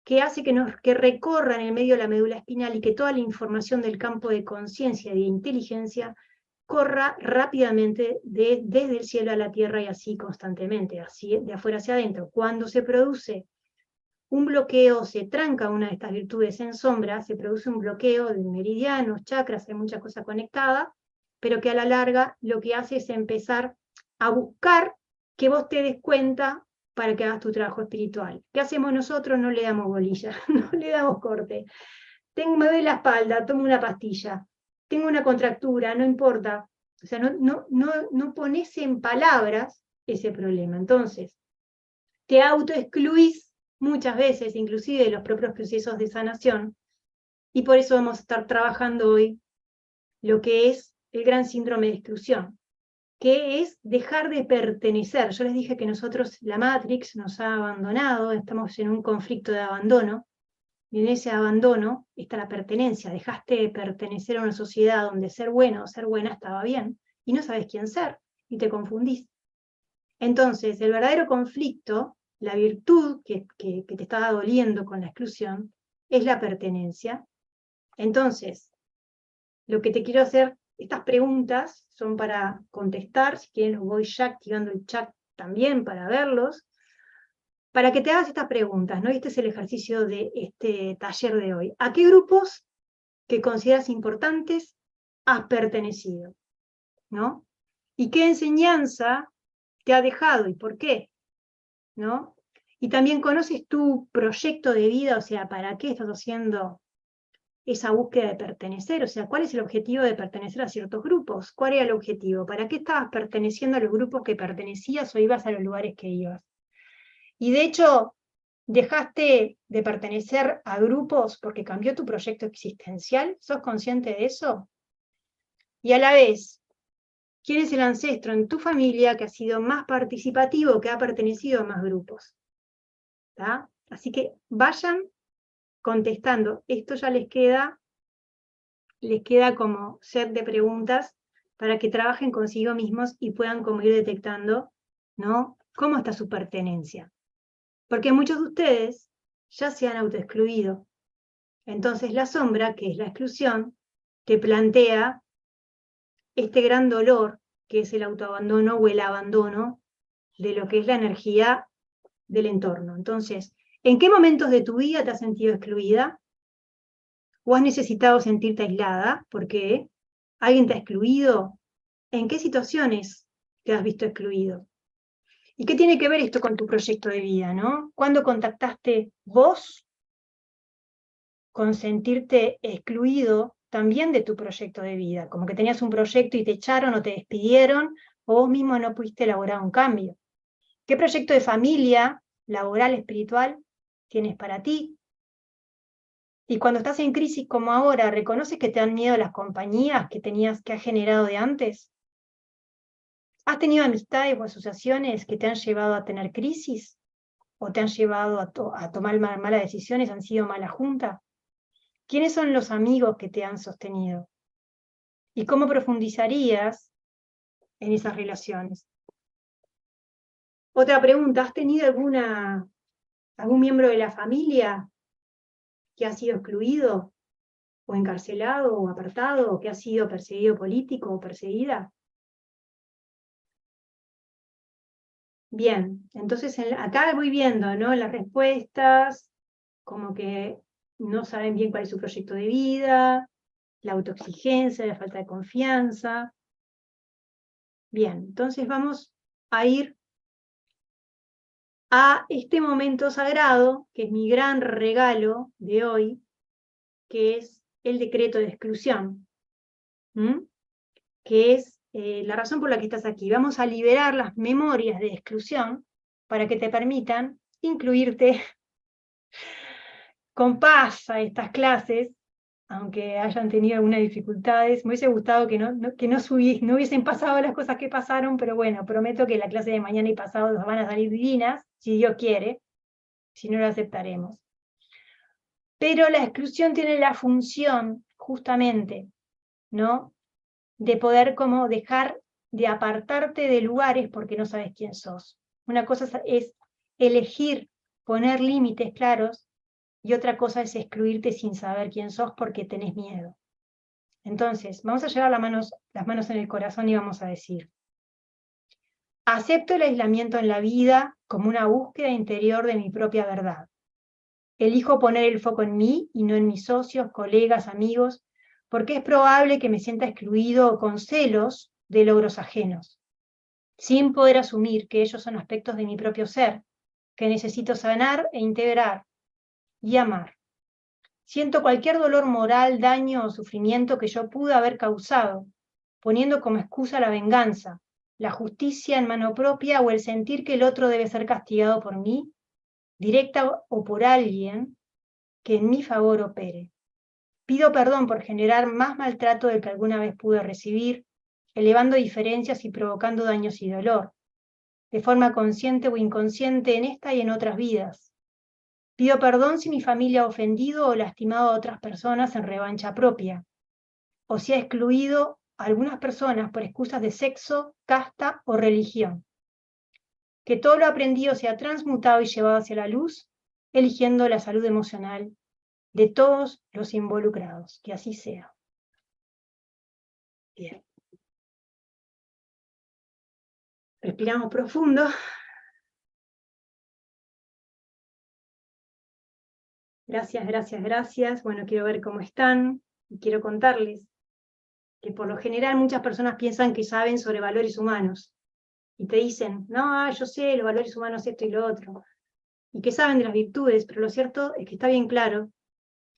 que hace que recorra en el medio de la médula espinal y que toda la información del campo de conciencia y de inteligencia corra rápidamente desde el cielo a la tierra y así constantemente, así de afuera hacia adentro. Cuando se produce un bloqueo, se tranca una de estas virtudes en sombra, se produce un bloqueo de meridianos, chakras, hay mucha cosa conectada, pero que a la larga lo que hace es empezar a buscar que vos te des cuenta para que hagas tu trabajo espiritual. ¿Qué hacemos nosotros? No le damos bolilla, no le damos corte. Me duele la espalda, tomo una pastilla. Tengo una contractura, no importa. O sea, no pones en palabras ese problema. Entonces, te autoexcluís muchas veces, inclusive de los propios procesos de sanación, y por eso vamos a estar trabajando hoy lo que es el gran síndrome de exclusión, que es dejar de pertenecer. Yo les dije que nosotros, la Matrix nos ha abandonado, estamos en un conflicto de abandono, y en ese abandono está la pertenencia. Dejaste de pertenecer a una sociedad donde ser bueno o ser buena estaba bien, y no sabes quién ser, y te confundís. Entonces, el verdadero conflicto, la virtud que te está doliendo con la exclusión, es la pertenencia. Entonces, lo que te quiero hacer, estas preguntas son para contestar, si quieren los voy ya activando el chat también para verlos, para que te hagas estas preguntas, ¿no? Este es el ejercicio de este taller de hoy. ¿A qué grupos que consideras importantes has pertenecido? ¿No? ¿Y qué enseñanza te ha dejado y por qué? ¿No? Y también conoces tu proyecto de vida, o sea, ¿para qué estás haciendo esa búsqueda de pertenecer? O sea, ¿cuál es el objetivo de pertenecer a ciertos grupos? ¿Cuál era el objetivo? ¿Para qué estabas perteneciendo a los grupos que pertenecías o ibas a los lugares que ibas? Y de hecho, dejaste de pertenecer a grupos porque cambió tu proyecto existencial. ¿Sos consciente de eso? Y a la vez, ¿quién es el ancestro en tu familia que ha sido más participativo, que ha pertenecido a más grupos? ¿Tá? Así que vayan contestando. Esto ya les queda como set de preguntas para que trabajen consigo mismos y puedan como ir detectando, ¿no? ¿Cómo está su pertenencia? Porque muchos de ustedes ya se han autoexcluido. Entonces la sombra, que es la exclusión, te plantea este gran dolor, que es el autoabandono o el abandono de lo que es la energía del entorno. Entonces, ¿en qué momentos de tu vida te has sentido excluida? ¿O has necesitado sentirte aislada porque alguien te ha excluido? ¿En qué situaciones te has visto excluido? ¿Y qué tiene que ver esto con tu proyecto de vida, no? ¿Cuándo contactaste vos con sentirte excluido también de tu proyecto de vida? Como que tenías un proyecto y te echaron o te despidieron, o vos mismo no pudiste elaborar un cambio. ¿Qué proyecto de familia, laboral, espiritual tienes para ti? Y cuando estás en crisis como ahora, ¿reconoces que te dan miedo las compañías que has generado de antes? ¿Has tenido amistades o asociaciones que te han llevado a tener crisis? ¿O te han llevado a tomar malas decisiones? ¿Han sido mala junta? ¿Quiénes son los amigos que te han sostenido? ¿Y cómo profundizarías en esas relaciones? Otra pregunta, ¿has tenido algún miembro de la familia que ha sido excluido, o encarcelado, o apartado, o que ha sido perseguido político o perseguida? Bien, entonces acá voy viendo, ¿no? Las respuestas, como que no saben bien cuál es su proyecto de vida, la autoexigencia, la falta de confianza. Bien, entonces vamos a ir a este momento sagrado, que es mi gran regalo de hoy, que es el decreto de exclusión, que es la razón por la que estás aquí. Vamos a liberar las memorias de exclusión para que te permitan incluirte con paz a estas clases, aunque hayan tenido algunas dificultades. Me hubiese gustado que no hubiesen pasado las cosas que pasaron, pero bueno, prometo que la clase de mañana y pasado nos van a salir divinas, si Dios quiere, si no lo aceptaremos. Pero la exclusión tiene la función, justamente, ¿no?, de poder como dejar de apartarte de lugares porque no sabes quién sos. Una cosa es elegir poner límites claros, y otra cosa es excluirte sin saber quién sos porque tenés miedo. Entonces, vamos a llevar las manos en el corazón y vamos a decir: acepto el aislamiento en la vida como una búsqueda interior de mi propia verdad. Elijo poner el foco en mí y no en mis socios, colegas, amigos, porque es probable que me sienta excluido o con celos de logros ajenos, sin poder asumir que ellos son aspectos de mi propio ser, que necesito sanar e integrar y amar. Siento cualquier dolor moral, daño o sufrimiento que yo pude haber causado, poniendo como excusa la venganza, la justicia en mano propia o el sentir que el otro debe ser castigado por mí, directa o por alguien que en mi favor opere. Pido perdón por generar más maltrato del que alguna vez pude recibir, elevando diferencias y provocando daños y dolor, de forma consciente o inconsciente en esta y en otras vidas. Pido perdón si mi familia ha ofendido o lastimado a otras personas en revancha propia, o si ha excluido a algunas personas por excusas de sexo, casta o religión. Que todo lo aprendido sea transmutado y llevado hacia la luz, eligiendo la salud emocional de todos los involucrados. Que así sea. Bien. Respiramos profundo. Gracias, gracias, gracias. Bueno, quiero ver cómo están y quiero contarles que por lo general muchas personas piensan que saben sobre valores humanos y te dicen, no, yo sé los valores humanos esto y lo otro, y que saben de las virtudes, pero lo cierto es que está bien claro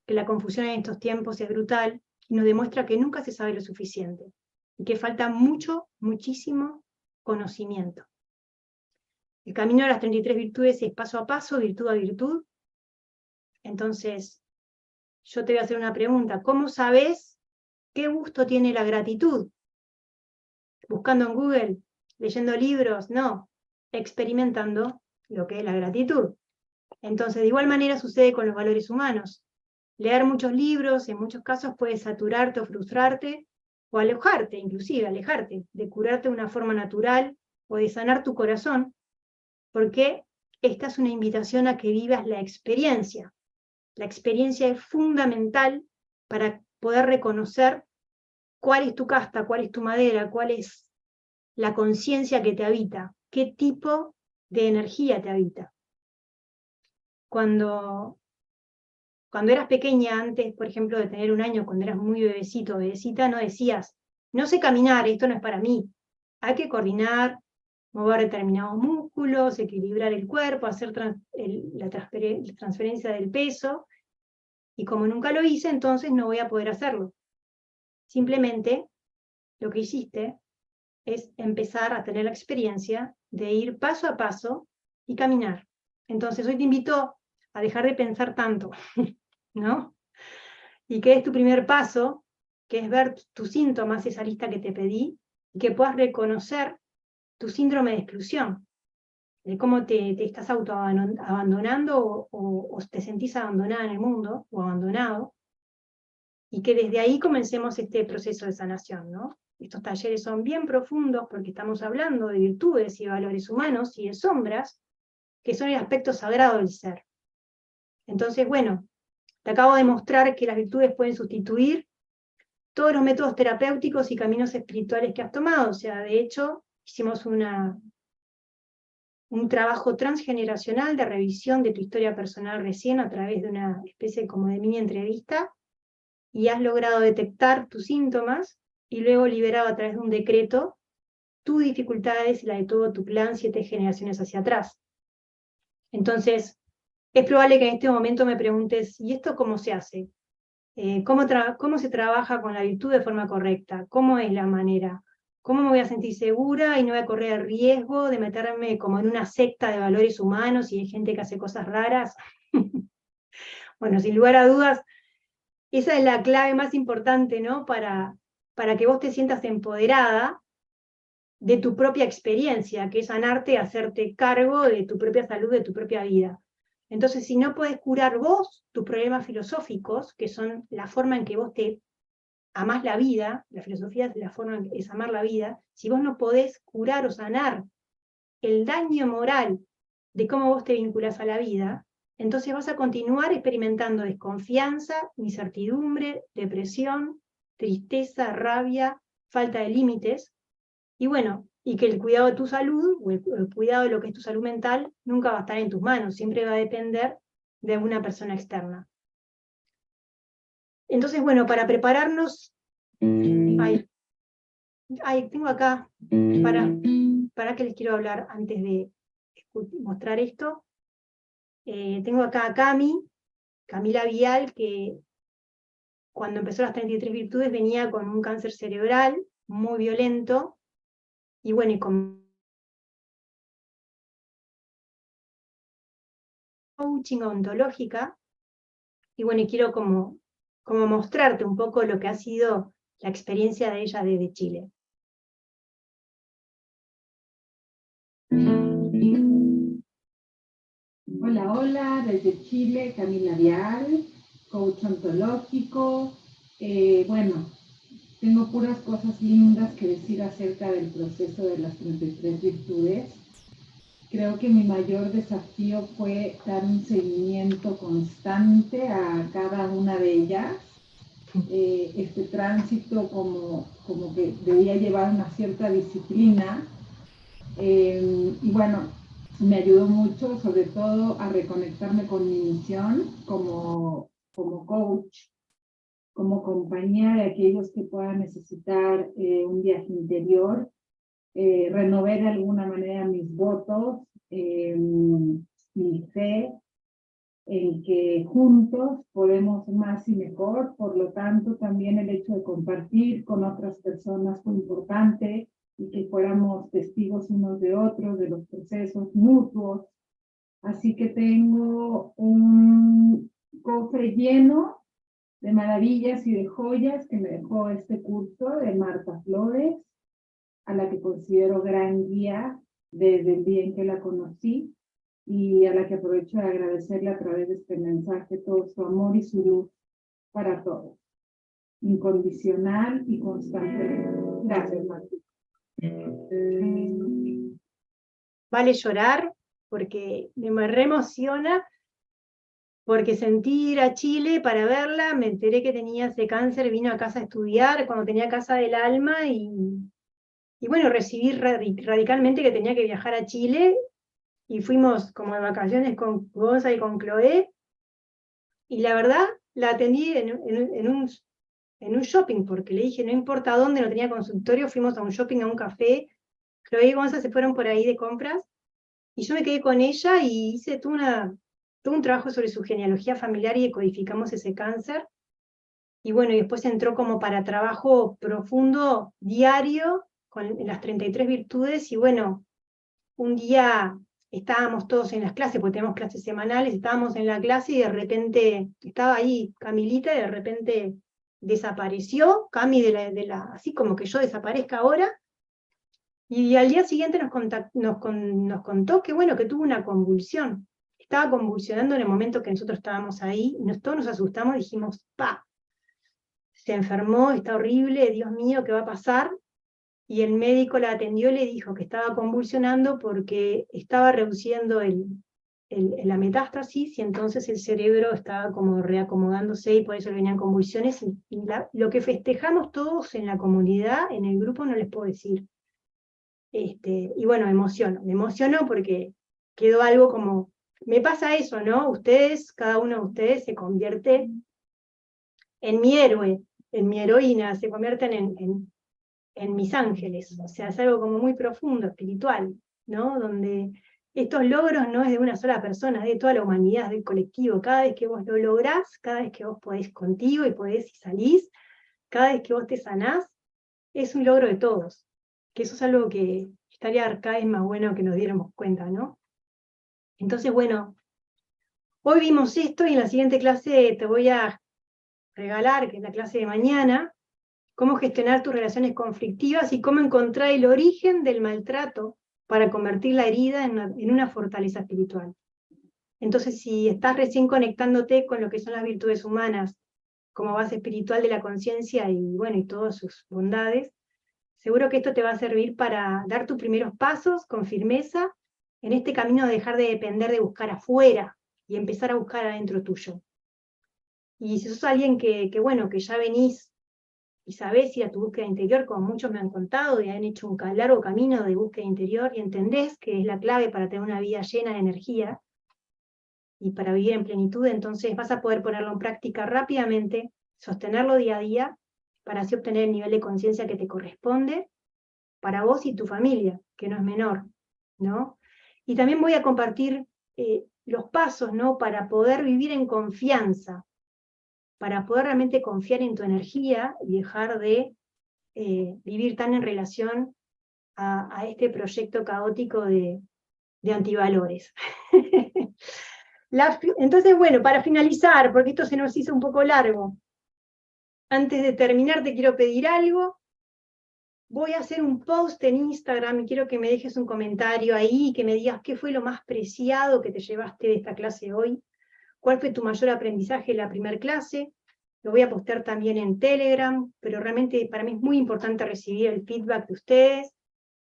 que la confusión en estos tiempos es brutal y nos demuestra que nunca se sabe lo suficiente y que falta mucho, muchísimo conocimiento. El camino a las 33 virtudes es paso a paso, virtud a virtud. Entonces, yo te voy a hacer una pregunta. ¿Cómo sabes qué gusto tiene la gratitud? ¿Buscando en Google? ¿Leyendo libros? No, experimentando lo que es la gratitud. Entonces, de igual manera sucede con los valores humanos. Leer muchos libros, en muchos casos, puede saturarte o frustrarte, o alejarte, inclusive alejarte, de curarte de una forma natural, o de sanar tu corazón, porque esta es una invitación a que vivas la experiencia. La experiencia es fundamental para poder reconocer cuál es tu casta, cuál es tu madera, cuál es la conciencia que te habita, qué tipo de energía te habita. Cuando eras pequeña, antes, por ejemplo, de tener 1 año, cuando eras muy bebecito, bebecita, no decías, no sé caminar, esto no es para mí. Hay que coordinar, mover determinados músculos, equilibrar el cuerpo, hacer la transferencia del peso, y como nunca lo hice, entonces no voy a poder hacerlo. Simplemente lo que hiciste es empezar a tener la experiencia de ir paso a paso y caminar. Entonces hoy te invito a dejar de pensar tanto, ¿no? Y que es tu primer paso, que es ver tus síntomas, esa lista que te pedí, y que puedas reconocer tu síndrome de exclusión, de cómo te estás autoabandonando o te sentís abandonada en el mundo, o abandonado, y que desde ahí comencemos este proceso de sanación, ¿no? Estos talleres son bien profundos porque estamos hablando de virtudes y valores humanos y de sombras, que son el aspecto sagrado del ser. Entonces, bueno, te acabo de mostrar que las virtudes pueden sustituir todos los métodos terapéuticos y caminos espirituales que has tomado. O sea, de hecho, hicimos un trabajo transgeneracional de revisión de tu historia personal recién a través de una especie como de mini entrevista, y has logrado detectar tus síntomas y luego liberado a través de un decreto tus dificultades y la de todo tu clan 7 generaciones hacia atrás. Entonces, es probable que en este momento me preguntes, ¿y esto cómo se hace? ¿Cómo se trabaja con la virtud de forma correcta? ¿Cómo es la manera? ¿Cómo me voy a sentir segura y no voy a correr el riesgo de meterme como en una secta de valores humanos y hay gente que hace cosas raras? Bueno, sin lugar a dudas, esa es la clave más importante, ¿no? Para que vos te sientas empoderada de tu propia experiencia, que es sanarte, hacerte cargo de tu propia salud, de tu propia vida. Entonces, si no podés curar vos tus problemas filosóficos, que son la forma en que vos te amás la vida, la filosofía es la forma en que es amar la vida, si vos no podés curar o sanar el daño moral de cómo vos te vinculás a la vida, entonces vas a continuar experimentando desconfianza, incertidumbre, depresión, tristeza, rabia, falta de límites, y bueno, y que el cuidado de tu salud, o el cuidado de lo que es tu salud mental, nunca va a estar en tus manos, siempre va a depender de una persona externa. Entonces, bueno, para prepararnos, tengo acá, para que les quiero hablar antes de mostrar esto. Tengo acá a Camila Vial, que cuando empezó las 33 virtudes venía con un cáncer cerebral muy violento, y bueno, y con coaching ontológica, y bueno, y quiero como mostrarte un poco lo que ha sido la experiencia de ella desde Chile. Hola, hola, desde Chile, Camila Vial, coach ontológico. Bueno, tengo puras cosas lindas que decir acerca del proceso de las 33 virtudes. Creo que mi mayor desafío fue dar un seguimiento constante a cada una de ellas. Este tránsito como que debía llevar una cierta disciplina. Y bueno, me ayudó mucho, sobre todo, a reconectarme con mi misión como coach, como compañía de aquellos que puedan necesitar un viaje interior. Renové de alguna manera mis votos, mi fe en que juntos podemos más y mejor. Por lo tanto, también el hecho de compartir con otras personas fue importante, y que fuéramos testigos unos de otros, de los procesos mutuos. Así que tengo un cofre lleno de maravillas y de joyas que me dejó este curso de Marta Flores, a la que considero gran guía desde el día en que la conocí, y a la que aprovecho de agradecerle a través de este mensaje todo su amor y su luz para todos. Incondicional y constante. Gracias, Marta. Vale llorar, porque me reemociona, porque sentí ir a Chile para verla, me enteré que tenía ese cáncer, vino a casa a estudiar cuando tenía Casa del Alma, y bueno, recibí radicalmente que tenía que viajar a Chile, y fuimos como de vacaciones con Gonza y con Chloé, y la verdad la atendí en un shopping, porque le dije, no importa dónde, no tenía consultorio, fuimos a un shopping, a un café, Chloé y Gonza se fueron por ahí de compras, y yo me quedé con ella y hice todo un trabajo sobre su genealogía familiar y decodificamos ese cáncer. Y bueno, y después entró como para trabajo profundo, diario, con las 33 virtudes, y bueno, un día estábamos todos en las clases, porque tenemos clases semanales, estábamos en la clase y de repente estaba ahí Camilita y de repente desapareció, Cami así como que yo desaparezca ahora, y al día siguiente nos contó que bueno, que tuvo una convulsión. Estaba convulsionando en el momento que nosotros estábamos ahí, y todos nos asustamos, dijimos, se enfermó, está horrible, Dios mío, ¿qué va a pasar? Y el médico la atendió y le dijo que estaba convulsionando porque estaba reduciendo la metástasis, y entonces el cerebro estaba como reacomodándose, y por eso le venían convulsiones, y lo que festejamos todos en la comunidad, en el grupo, no les puedo decir. Y bueno, me emociono porque quedó algo como, me pasa eso, ¿no? Ustedes, cada uno de ustedes se convierte en mi héroe, en mi heroína, se convierten en mis ángeles, o sea, es algo como muy profundo, espiritual, ¿no? Donde estos logros no es de una sola persona, es de toda la humanidad, es del colectivo. Cada vez que vos lo lográs, cada vez que vos podés contigo y podés y salís, cada vez que vos te sanás, es un logro de todos. Que eso es algo que estaría cada vez más bueno que nos diéramos cuenta, ¿no? Entonces, bueno, hoy vimos esto, y en la siguiente clase te voy a regalar, que es la clase de mañana, cómo gestionar tus relaciones conflictivas y cómo encontrar el origen del maltrato para convertir la herida en una fortaleza espiritual. Entonces, si estás recién conectándote con lo que son las virtudes humanas como base espiritual de la conciencia y bueno, y todas sus bondades, seguro que esto te va a servir para dar tus primeros pasos con firmeza en este camino de dejar de depender de buscar afuera y empezar a buscar adentro tuyo. Y si sos alguien bueno, que ya venís y sabés ir a tu búsqueda interior, como muchos me han contado, y han hecho un largo camino de búsqueda interior, y entendés que es la clave para tener una vida llena de energía, y para vivir en plenitud, entonces vas a poder ponerlo en práctica rápidamente, sostenerlo día a día, para así obtener el nivel de conciencia que te corresponde, para vos y tu familia, que no es menor, ¿no? Y también voy a compartir los pasos, ¿no? Para poder vivir en confianza, para poder realmente confiar en tu energía y dejar de vivir tan en relación a este proyecto caótico de antivalores. Entonces, bueno, para finalizar, porque esto se nos hizo un poco largo, antes de terminar te quiero pedir algo. Voy a hacer un post en Instagram y quiero que me dejes un comentario ahí, que me digas qué fue lo más preciado que te llevaste de esta clase hoy, cuál fue tu mayor aprendizaje en la primera clase. Lo voy a postear también en Telegram, pero realmente para mí es muy importante recibir el feedback de ustedes.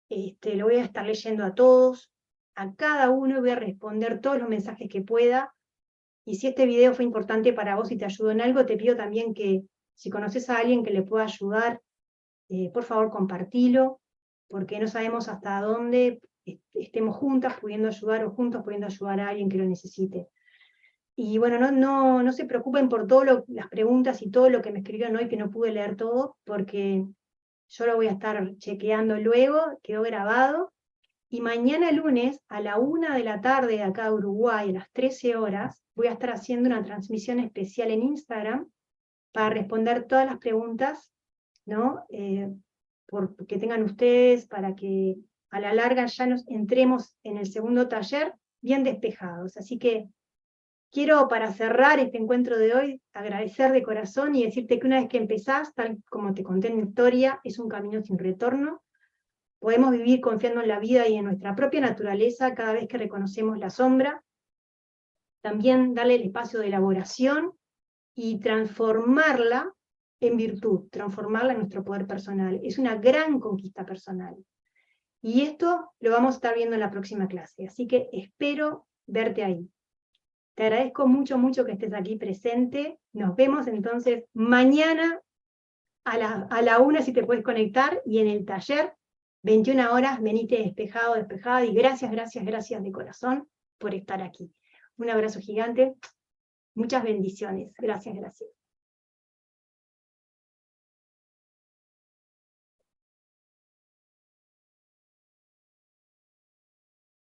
Lo voy a estar leyendo a todos, a cada uno voy a responder todos los mensajes que pueda. Y si este video fue importante para vos y te ayudó en algo, te pido también que si conoces a alguien que le pueda ayudar, por favor compartilo, porque no sabemos hasta dónde estemos juntas pudiendo ayudar o juntos pudiendo ayudar a alguien que lo necesite. Y bueno, no se preocupen por todas las preguntas y todo lo que me escribieron hoy, que no pude leer todo, porque yo lo voy a estar chequeando luego, quedó grabado, y mañana lunes a la 1 de la tarde de acá de Uruguay, a las 13 horas, voy a estar haciendo una transmisión especial en Instagram para responder todas las preguntas, ¿no? Que tengan ustedes, para que a la larga ya nos entremos en el segundo taller bien despejados. Así que quiero, para cerrar este encuentro de hoy, agradecer de corazón y decirte que una vez que empezás, tal como te conté en mi historia, es un camino sin retorno. Podemos vivir confiando en la vida y en nuestra propia naturaleza cada vez que reconocemos la sombra. También darle el espacio de elaboración y transformarla en virtud, transformarla en nuestro poder personal. Es una gran conquista personal. Y esto lo vamos a estar viendo en la próxima clase, así que espero verte ahí. Te agradezco mucho, mucho que estés aquí presente. Nos vemos entonces mañana a la 1 si te puedes conectar, y en el taller 21 horas, venite despejado, despejada, y gracias, gracias, gracias de corazón por estar aquí. Un abrazo gigante, muchas bendiciones. Gracias, gracias.